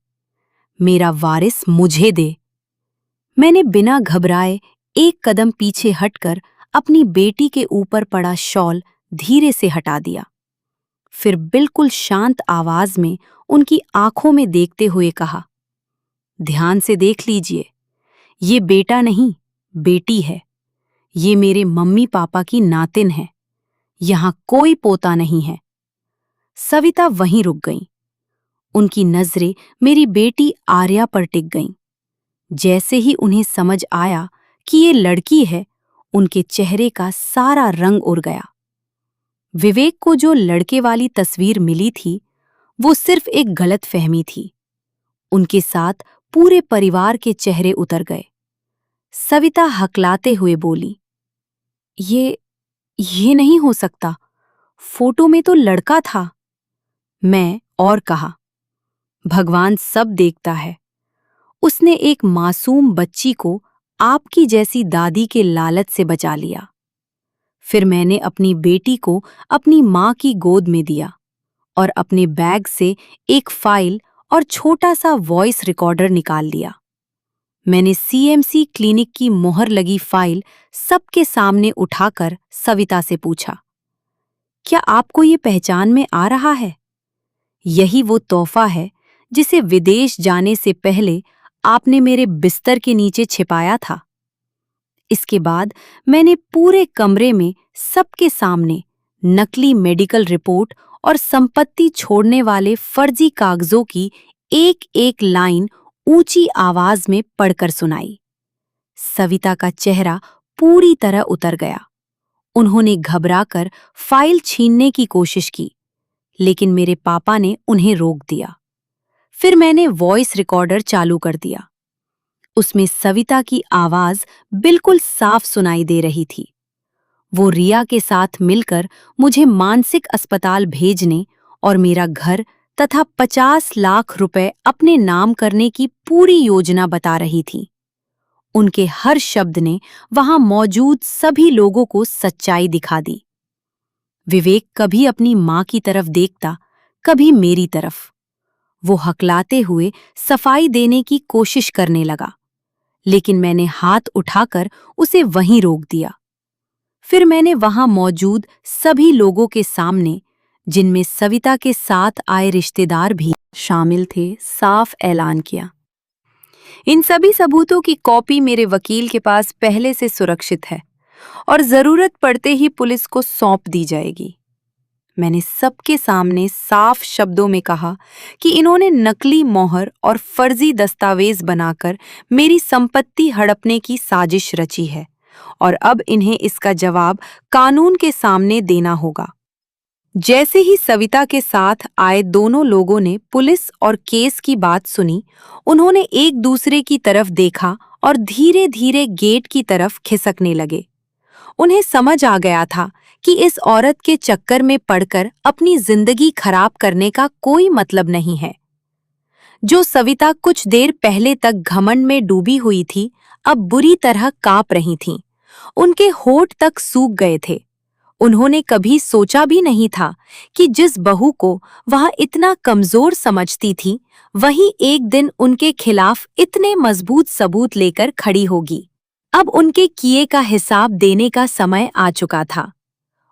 A: मेरा वारिस मुझे दे। मैंने बिना घबराए एक कदम पीछे हटकर अपनी बेटी के ऊपर पड़ा शॉल धीरे से हटा दिया। फिर बिल्कुल शांत आवाज में उनकी आंखों में देखते हुए कहा, ध्यान से देख लीजिए, ये बेटा नहीं, बेटी है। ये मेरे मम्मी पापा की नातिन है। यहां कोई पोता नहीं है। सविता वहीं रुक गईं। उनकी नजरें मेरी बेटी आर्या पर टिक गईं। जैसे ही उन्हें समझ आया कि ये लड़की है, उनके चेहरे का सारा रंग उड़ गया। विवेक को जो लड़के वाली तस्वीर मिली थी, वो सिर्फ एक गलतफहमी थी। उनके साथ पूरे परिवार के चेहरे उतर गए। सविता हकलाते हुए बोली, ये नहीं हो सकता, फोटो में तो लड़का था। मैं और कहा, भगवान सब देखता है। उसने एक मासूम बच्ची को आपकी जैसी दादी के लालच से बचा लिया। फिर मैंने अपनी बेटी को अपनी माँ की गोद में दिया और अपने बैग से एक फाइल और छोटा सा वॉइस रिकॉर्डर निकाल लिया। मैंने सीएमसी क्लिनिक की मोहर लगी फाइल सबके सामने उठाकर सविता से पूछा, क्या आपको ये पहचान में आ रहा है? यही वो तोहफा है जिसे विदेश जाने से पहले आपने मेरे बिस्तर के नीचे छिपाया था। इसके बाद मैंने पूरे कमरे में सबके सामने नकली मेडिकल रिपोर्ट और संपत्ति छोड़ने वाले फर्जी कागजों की एक एक लाइन ऊंची आवाज में पढ़कर सुनाई। सविता का चेहरा पूरी तरह उतर गया। उन्होंने घबराकर फाइल छीनने की कोशिश की, लेकिन मेरे पापा ने उन्हें रोक दिया। फिर मैंने वॉइस रिकॉर्डर चालू कर दिया। उसमें सविता की आवाज बिल्कुल साफ सुनाई दे रही थी। वो रिया के साथ मिलकर मुझे मानसिक अस्पताल भेजने और मेरा घर तथा 50 लाख रुपए अपने नाम करने की पूरी योजना बता रही थी। उनके हर शब्द ने वहां मौजूद सभी लोगों को सच्चाई दिखा दी। विवेक कभी अपनी मां की तरफ देखता, कभी मेरी तरफ। वो हकलाते हुए सफाई देने की कोशिश करने लगा, लेकिन मैंने हाथ उठाकर उसे वहीं रोक दिया। फिर मैंने वहां मौजूद सभी लोगों के सामने, जिनमें सविता के साथ आए रिश्तेदार भी शामिल थे, साफ ऐलान किया, इन सभी सबूतों की कॉपी मेरे वकील के पास पहले से सुरक्षित है और जरूरत पड़ते ही पुलिस को सौंप दी जाएगी। मैंने सबके सामने साफ शब्दों में कहा कि इन्होंने नकली मोहर और फर्जी दस्तावेज बनाकर मेरी संपत्ति हड़पने की साजिश रची है और अब इन्हें इसका जवाब कानून के सामने देना होगा। जैसे ही सविता के साथ आए दोनों लोगों ने पुलिस और केस की बात सुनी, उन्होंने एक दूसरे की तरफ देखा और धीरे धीरे गेट की तरफ खिसकने लगे। उन्हें समझ आ गया था कि इस औरत के चक्कर में पड़कर अपनी जिंदगी खराब करने का कोई मतलब नहीं है। जो सविता कुछ देर पहले तक घमंड में डूबी हुई थी, अब बुरी तरह कांप रही थीं। उनके होठ तक सूख गए थे। उन्होंने कभी सोचा भी नहीं था कि जिस बहू को वह इतना कमजोर समझती थी, वही एक दिन उनके खिलाफ इतने मजबूत सबूत लेकर खड़ी होगी। अब उनके किए का हिसाब देने का समय आ चुका था।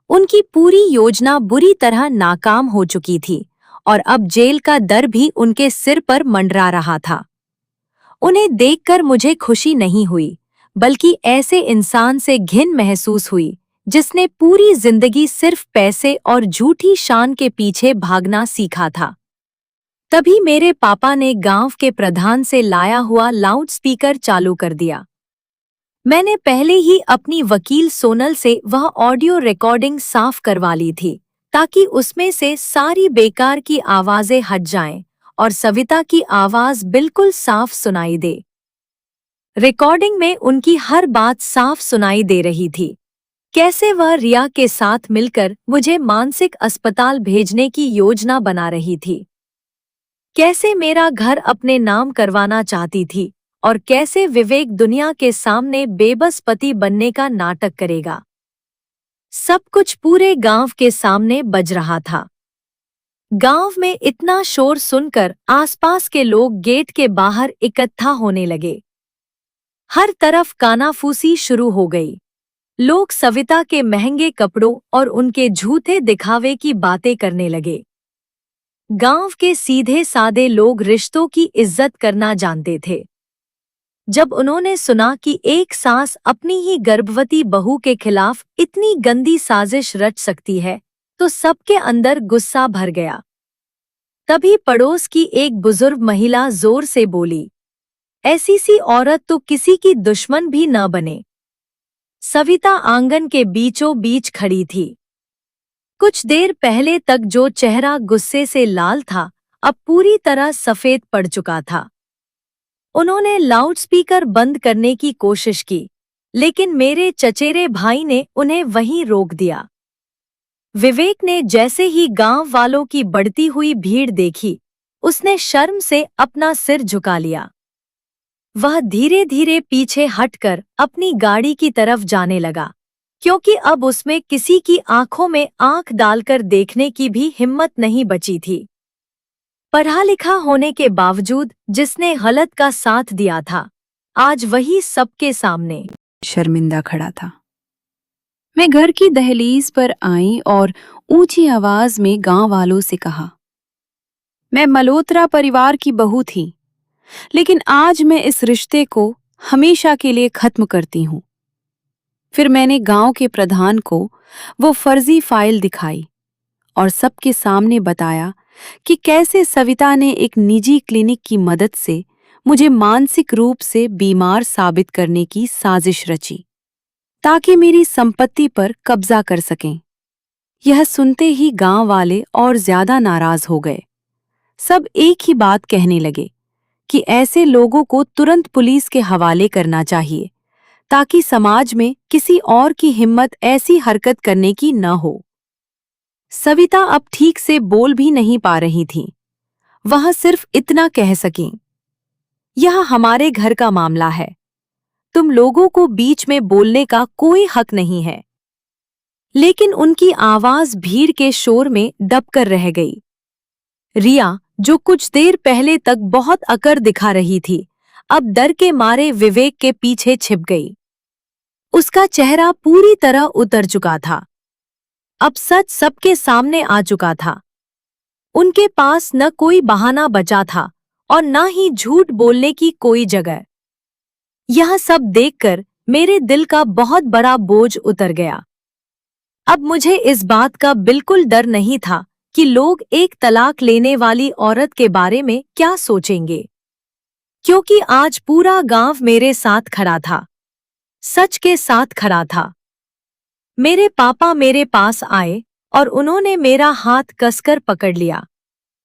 A: उनकी पूरी योजना बुरी तरह नाकाम हो चुकी थी और अब जेल का डर भी उनके सिर पर मंडरा रहा था। उन्हें देखकर मुझे खुशी नहीं हुई, बल्कि ऐसे इंसान से घिन महसूस हुई जिसने पूरी जिंदगी सिर्फ पैसे और झूठी शान के पीछे भागना सीखा था। तभी मेरे पापा ने गांव के प्रधान से लाया हुआ लाउडस्पीकर चालू कर दिया। मैंने पहले ही अपनी वकील सोनल से वह ऑडियो रिकॉर्डिंग साफ करवा ली थी, ताकि उसमें से सारी बेकार की आवाजें हट जाएं और सविता की आवाज बिल्कुल साफ सुनाई दे। रिकॉर्डिंग में उनकी हर बात साफ सुनाई दे रही थी। कैसे वह रिया के साथ मिलकर मुझे मानसिक अस्पताल भेजने की योजना बना रही थी, कैसे मेरा घर अपने नाम करवाना चाहती थी और कैसे विवेक दुनिया के सामने बेबस पति बनने का नाटक करेगा। सब कुछ पूरे गांव के सामने बज रहा था। गांव में इतना शोर सुनकर आसपास के लोग गेट के बाहर इकट्ठा होने लगे। हर तरफ कानाफूसी शुरू हो गई। लोग सविता के महंगे कपड़ों और उनके झूठे दिखावे की बातें करने लगे। गांव के सीधे सादे लोग रिश्तों की इज्जत करना जानते थे। जब उन्होंने सुना कि एक सास अपनी ही गर्भवती बहू के खिलाफ इतनी गंदी साजिश रच सकती है, तो सबके अंदर गुस्सा भर गया। तभी पड़ोस की एक बुजुर्ग महिला जोर से बोली, ऐसी सी औरत तो किसी की दुश्मन भी न बने। सविता आंगन के बीचों बीच खड़ी थी। कुछ देर पहले तक जो चेहरा गुस्से से लाल था, अब पूरी तरह सफेद पड़ चुका था। उन्होंने लाउडस्पीकर बंद करने की कोशिश की, लेकिन मेरे चचेरे भाई ने उन्हें वहीं रोक दिया। विवेक ने जैसे ही गांव वालों की बढ़ती हुई भीड़ देखी, उसने शर्म से अपना सिर झुका लिया।
B: वह धीरे धीरे पीछे हटकर अपनी गाड़ी की तरफ जाने लगा, क्योंकि अब उसमें किसी की आंखों में आंख डालकर देखने की भी हिम्मत नहीं बची थी। पढ़ा लिखा होने के बावजूद जिसने गलत का साथ दिया था, आज वही सबके सामने
A: शर्मिंदा खड़ा था। मैं घर की दहलीज पर आई और ऊंची आवाज में गांव वालों से कहा, मैं मल्होत्रा परिवार की बहू थी, लेकिन आज मैं इस रिश्ते को हमेशा के लिए खत्म करती हूं। फिर मैंने गांव के प्रधान को वो फर्जी फाइल दिखाई और सबके सामने बताया कि कैसे सविता ने एक निजी क्लिनिक की मदद से मुझे मानसिक रूप से बीमार साबित करने की साजिश रची, ताकि मेरी संपत्ति पर कब्जा कर सकें। यह सुनते ही गांव वाले और ज्यादा नाराज हो गए। सब एक ही बात कहने लगे कि ऐसे लोगों को तुरंत पुलिस के हवाले करना चाहिए, ताकि समाज में किसी और की हिम्मत ऐसी हरकत करने की न हो। सविता अब ठीक से बोल भी नहीं पा रही थी। वह सिर्फ इतना कह सकीं, यह हमारे घर का मामला है, तुम लोगों को बीच में बोलने का कोई हक नहीं है। लेकिन उनकी आवाज भीड़ के शोर में दबकर रह गई। रिया, जो कुछ देर पहले तक बहुत अकड़ दिखा रही थी, अब डर के मारे विवेक के पीछे छिप गई। उसका चेहरा पूरी तरह उतर चुका था। अब सच सबके सामने आ चुका था। उनके पास न कोई बहाना बचा था और न ही झूठ बोलने की कोई जगह। यह सब देखकर मेरे दिल का बहुत बड़ा बोझ उतर गया। अब मुझे इस बात का बिल्कुल डर नहीं था कि लोग एक तलाक लेने वाली औरत के बारे में क्या सोचेंगे, क्योंकि आज पूरा गांव मेरे साथ खड़ा था, सच के साथ खड़ा था। मेरे पापा मेरे पास आए और उन्होंने मेरा हाथ कसकर पकड़ लिया,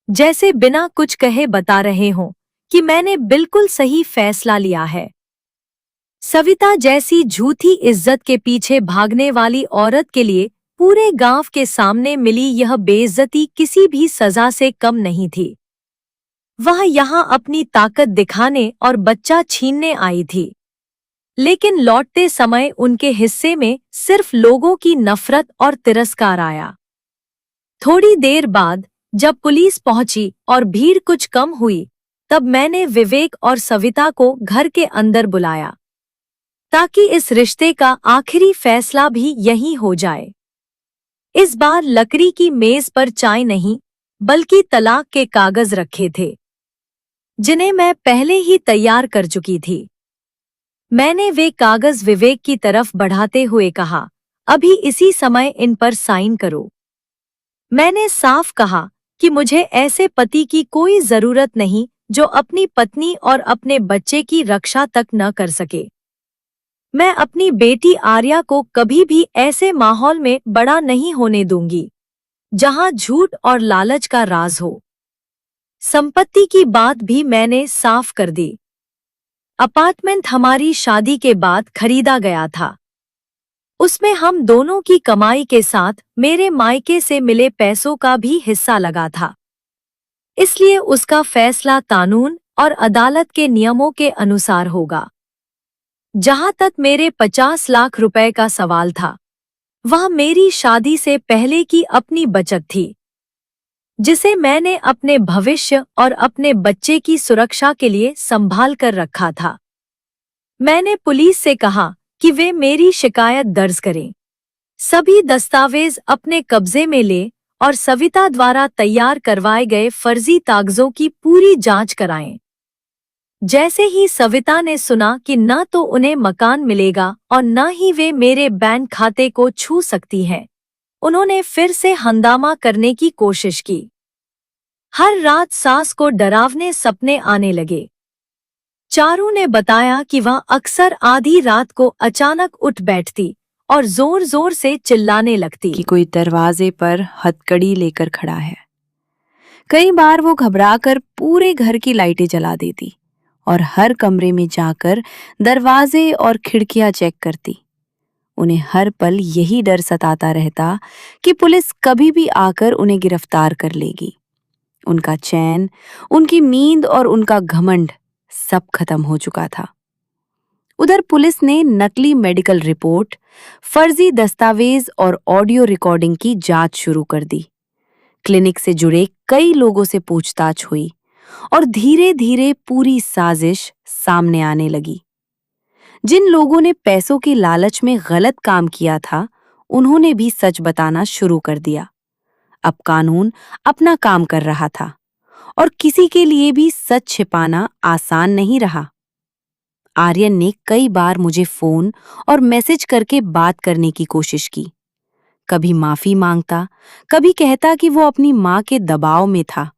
A: जैसे बिना कुछ कहे बता रहे हों कि मैंने बिल्कुल सही फैसला लिया है। सविता जैसी झूठी इज्जत के पीछे भागने वाली औरत के लिए पूरे गांव के सामने मिली यह बेइज्जती किसी भी सजा से कम नहीं थी। वह यहाँ अपनी ताकत दिखाने और बच्चा छीनने आई थी, लेकिन लौटते समय उनके हिस्से में सिर्फ लोगों की नफरत और तिरस्कार आया। थोड़ी देर बाद जब पुलिस पहुंची और भीड़ कुछ कम हुई, तब मैंने विवेक और सविता को घर के अंदर बुलाया, ताकि इस रिश्ते का आखिरी फैसला भी यहीं हो जाए। इस बार लकड़ी की मेज पर चाय नहीं, बल्कि तलाक के कागज रखे थे, जिन्हें मैं पहले ही तैयार कर चुकी थी। मैंने वे कागज विवेक की तरफ बढ़ाते हुए कहा, अभी इसी समय इन पर साइन करो। मैंने साफ कहा कि मुझे ऐसे पति की कोई जरूरत नहीं जो अपनी पत्नी और अपने बच्चे की रक्षा तक न कर सके। मैं अपनी बेटी आर्या को कभी भी ऐसे माहौल में बड़ा नहीं होने दूंगी, जहां झूठ और लालच का राज हो। संपत्ति की बात भी मैंने साफ कर दी। अपार्टमेंट हमारी शादी के बाद खरीदा गया था। उसमें हम दोनों की कमाई के साथ मेरे मायके से मिले पैसों का भी हिस्सा लगा था, इसलिए उसका फैसला कानून और अदालत के नियमों के अनुसार होगा। जहां तक मेरे 50 लाख रुपए का सवाल था, वह मेरी शादी से पहले की अपनी बचत थी, जिसे मैंने अपने भविष्य और अपने बच्चे की सुरक्षा के लिए संभाल कर रखा था। मैंने पुलिस से कहा कि वे मेरी शिकायत दर्ज करें, सभी दस्तावेज अपने कब्जे में ले और सविता द्वारा तैयार करवाए गए फर्जी कागजों की पूरी जांच कराएं। जैसे ही सविता ने सुना कि न तो उन्हें मकान मिलेगा और न ही वे मेरे बैंक खाते को छू सकती हैं, उन्होंने फिर से हंगामा करने की कोशिश की। हर रात सास को डरावने सपने आने लगे। चारू ने बताया कि वह अक्सर आधी रात को अचानक उठ बैठती और जोर जोर से चिल्लाने लगती कि कोई दरवाजे पर हथकड़ी लेकर खड़ा है। कई बार वो घबराकर पूरे घर की लाइटें जला देती और हर कमरे में जाकर दरवाजे और खिड़कियां चेक करती। उन्हें हर पल यही डर सताता रहता कि पुलिस कभी भी आकर उन्हें गिरफ्तार कर लेगी। उनका चैन, उनकी नींद और उनका घमंड सब खत्म हो चुका था। उधर पुलिस ने नकली मेडिकल रिपोर्ट, फर्जी दस्तावेज और ऑडियो रिकॉर्डिंग की जांच शुरू कर दी। क्लिनिक से जुड़े कई लोगों से पूछताछ हुई और धीरे धीरे पूरी साजिश सामने आने लगी। जिन लोगों ने पैसों की लालच में गलत काम किया था, उन्होंने भी सच बताना शुरू कर दिया। अब कानून अपना काम कर रहा था और किसी के लिए भी सच छिपाना आसान नहीं रहा। आर्यन ने कई बार मुझे फोन और मैसेज करके बात करने की कोशिश की। कभी माफी मांगता, कभी कहता कि वो अपनी मां के दबाव में था,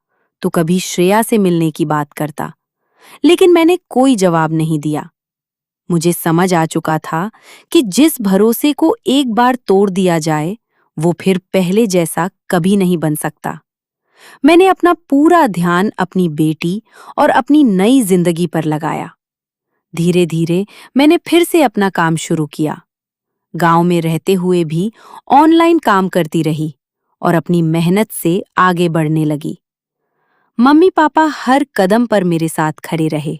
A: तो कभी श्रेया से मिलने की बात करता। लेकिन मैंने कोई जवाब नहीं दिया। मुझे समझ आ चुका था कि जिस भरोसे को एक बार तोड़ दिया जाए, वो फिर पहले जैसा कभी नहीं बन सकता। मैंने अपना पूरा ध्यान अपनी बेटी और अपनी नई जिंदगी पर लगाया। धीरे धीरे मैंने फिर से अपना काम शुरू किया। गांव में रहते हुए भी ऑनलाइन काम करती रही और अपनी मेहनत से आगे बढ़ने लगी। मम्मी पापा हर कदम पर मेरे साथ खड़े रहे।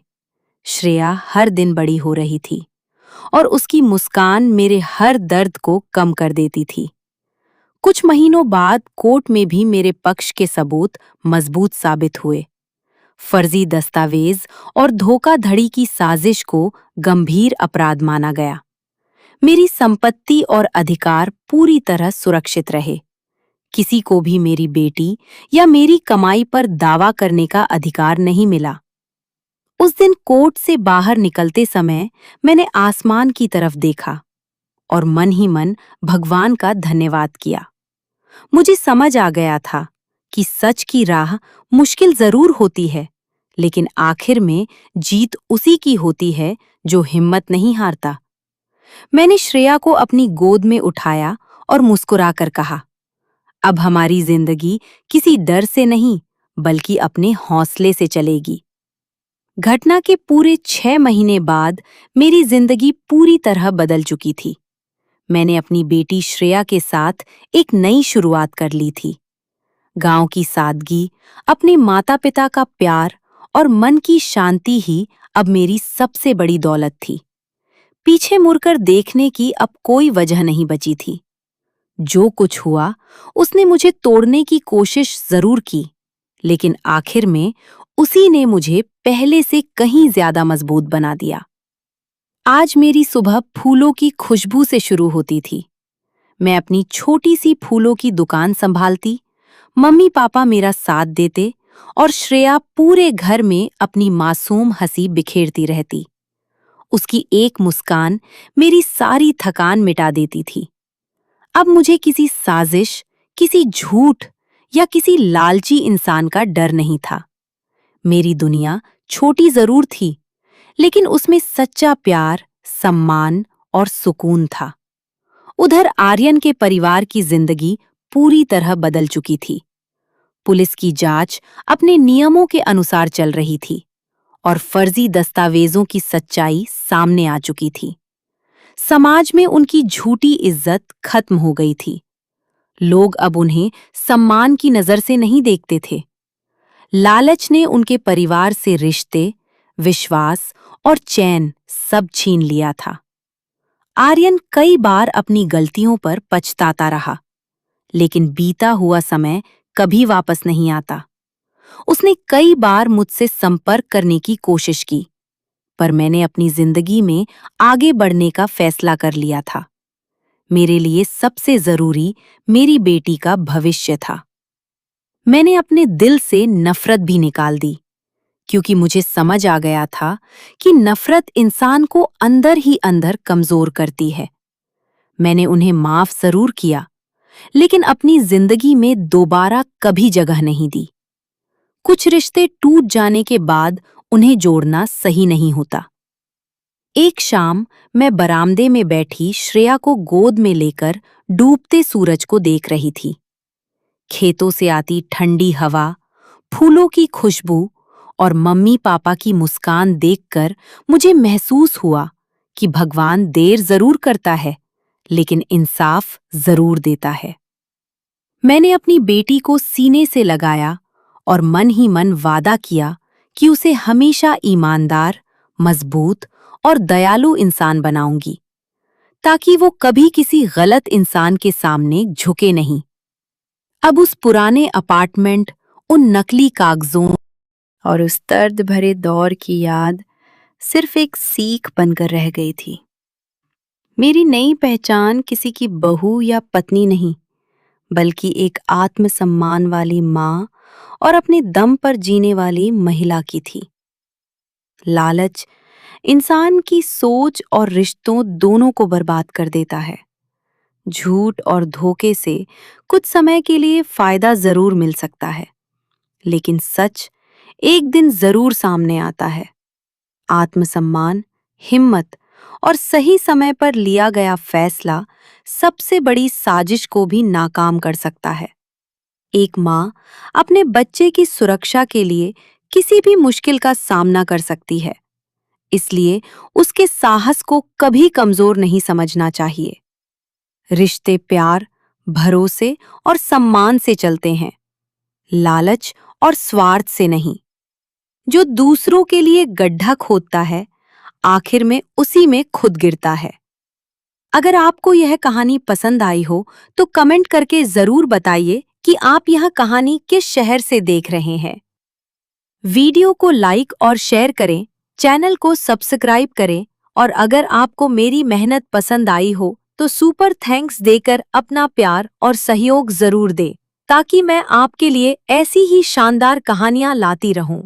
A: श्रेया हर दिन बड़ी हो रही थी और उसकी मुस्कान मेरे हर दर्द को कम कर देती थी। कुछ महीनों बाद कोर्ट में भी मेरे पक्ष के सबूत मजबूत साबित हुए। फर्जी दस्तावेज और धोखाधड़ी की साजिश को गंभीर अपराध माना गया। मेरी संपत्ति और अधिकार पूरी तरह सुरक्षित रहे। किसी को भी मेरी बेटी या मेरी कमाई पर दावा करने का अधिकार नहीं मिला। उस दिन कोर्ट से बाहर निकलते समय मैंने आसमान की तरफ देखा और मन ही मन भगवान का धन्यवाद किया। मुझे समझ आ गया था कि सच की राह मुश्किल जरूर होती है, लेकिन आखिर में जीत उसी की होती है जो हिम्मत नहीं हारता। मैंने श्रेया को अपनी गोद में उठाया और मुस्कुराकर कहा, अब हमारी जिंदगी किसी डर से नहीं, बल्कि अपने हौसले से चलेगी। घटना के पूरे 6 महीने बाद मेरी जिंदगी पूरी तरह बदल चुकी थी। मैंने अपनी बेटी श्रेया के साथ एक नई शुरुआत कर ली थी। गांव की सादगी, अपने माता पिता का प्यार और मन की शांति ही अब मेरी सबसे बड़ी दौलत थी। पीछे मुड़कर देखने की अब कोई वजह नहीं बची थी। जो कुछ हुआ उसने मुझे तोड़ने की कोशिश जरूर की, लेकिन आखिर में उसी ने मुझे पहले से कहीं ज्यादा मजबूत बना दिया। आज मेरी सुबह फूलों की खुशबू से शुरू होती थी। मैं अपनी छोटी सी फूलों की दुकान संभालती, मम्मी पापा मेरा साथ देते और श्रेया पूरे घर में अपनी मासूम हंसी बिखेरती रहती। उसकी एक मुस्कान मेरी सारी थकान मिटा देती थी। अब मुझे किसी साजिश, किसी झूठ या किसी लालची इंसान का डर नहीं था। मेरी दुनिया छोटी जरूर थी, लेकिन उसमें सच्चा प्यार, सम्मान और सुकून था। उधर आर्यन के परिवार की जिंदगी पूरी तरह बदल चुकी थी। पुलिस की जांच अपने नियमों के अनुसार चल रही थी और फर्जी दस्तावेजों की सच्चाई सामने आ चुकी थी। समाज में उनकी झूठी इज्जत खत्म हो गई थी। लोग अब उन्हें सम्मान की नजर से नहीं देखते थे। लालच ने उनके परिवार से रिश्ते, विश्वास और चैन सब छीन लिया था। आर्यन कई बार अपनी गलतियों पर पछताता रहा, लेकिन बीता हुआ समय कभी वापस नहीं आता। उसने कई बार मुझसे संपर्क करने की कोशिश की, पर मैंने अपनी जिंदगी में आगे बढ़ने का फैसला कर लिया था। मेरे लिए सबसे जरूरी मेरी बेटी का भविष्य था। मैंने अपने दिल से नफरत भी निकाल दी, क्योंकि मुझे समझ आ गया था कि नफरत इंसान को अंदर ही अंदर कमजोर करती है। मैंने उन्हें माफ जरूर किया, लेकिन अपनी जिंदगी में दोबारा कभी जगह नहीं दी। कुछ रिश्ते टूट जाने के बाद उन्हें जोड़ना सही नहीं होता। एक शाम मैं बरामदे में बैठी श्रेया को गोद में लेकर डूबते सूरज को देख रही थी। खेतों से आती ठंडी हवा, फूलों की खुशबू और मम्मी पापा की मुस्कान देखकर मुझे महसूस हुआ कि भगवान देर जरूर करता है, लेकिन इंसाफ जरूर देता है। मैंने अपनी बेटी को सीने से लगाया और मन ही मन वादा किया कि उसे हमेशा ईमानदार, मजबूत और दयालु इंसान बनाऊंगी, ताकि वो कभी किसी गलत इंसान के सामने झुके नहीं। अब उस पुराने अपार्टमेंट, उन नकली कागजों और उस दर्द भरे दौर की याद सिर्फ एक सीख बनकर रह गई थी। मेरी नई पहचान किसी की बहू या पत्नी नहीं, बल्कि एक आत्मसम्मान वाली माँ और अपने दम पर जीने वाली महिला की थी। लालच इंसान की सोच और रिश्तों दोनों को बर्बाद कर देता है। झूठ और धोखे से कुछ समय के लिए फायदा जरूर मिल सकता है, लेकिन सच एक दिन जरूर सामने आता है। आत्मसम्मान, हिम्मत और सही समय पर लिया गया फैसला सबसे बड़ी साजिश को भी नाकाम कर सकता है। एक माँ अपने बच्चे की सुरक्षा के लिए किसी भी मुश्किल का सामना कर सकती है, इसलिए उसके साहस को कभी कमजोर नहीं समझना चाहिए। रिश्ते प्यार, भरोसे और सम्मान से चलते हैं, लालच और स्वार्थ से नहीं। जो दूसरों के लिए गड्ढा खोदता है, आखिर में उसी में खुद गिरता है। अगर आपको यह कहानी पसंद आई हो तो कमेंट करके जरूर बताइए कि आप यह कहानी किस शहर से देख रहे हैं। वीडियो को लाइक और शेयर करें, चैनल को सब्सक्राइब करें और अगर आपको मेरी मेहनत पसंद आई हो तो सुपर थैंक्स देकर अपना प्यार और सहयोग जरूर दें, ताकि मैं आपके लिए ऐसी ही शानदार कहानियां लाती रहूं।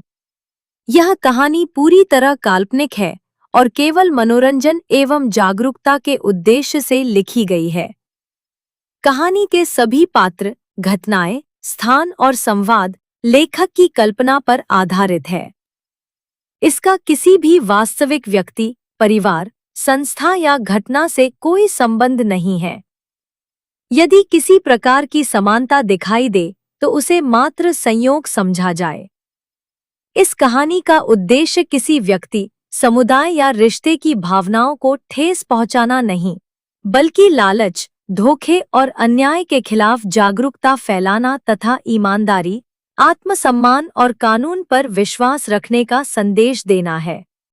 A: यह कहानी पूरी तरह काल्पनिक है और केवल मनोरंजन एवं जागरूकता के उद्देश्य से लिखी गई है। कहानी के सभी पात्र, घटनाएं, स्थान और संवाद लेखक की कल्पना पर आधारित है। इसका किसी भी वास्तविक व्यक्ति, परिवार, संस्था या घटना से कोई संबंध नहीं है। यदि किसी प्रकार की समानता दिखाई दे तो उसे मात्र संयोग समझा जाए। इस कहानी का उद्देश्य किसी व्यक्ति, समुदाय या रिश्ते की भावनाओं को ठेस पहुंचाना नहीं, बल्कि लालच, धोखे और अन्याय के खिलाफ जागरूकता फैलाना तथा ईमानदारी, आत्मसम्मान और कानून पर विश्वास रखने का संदेश देना है।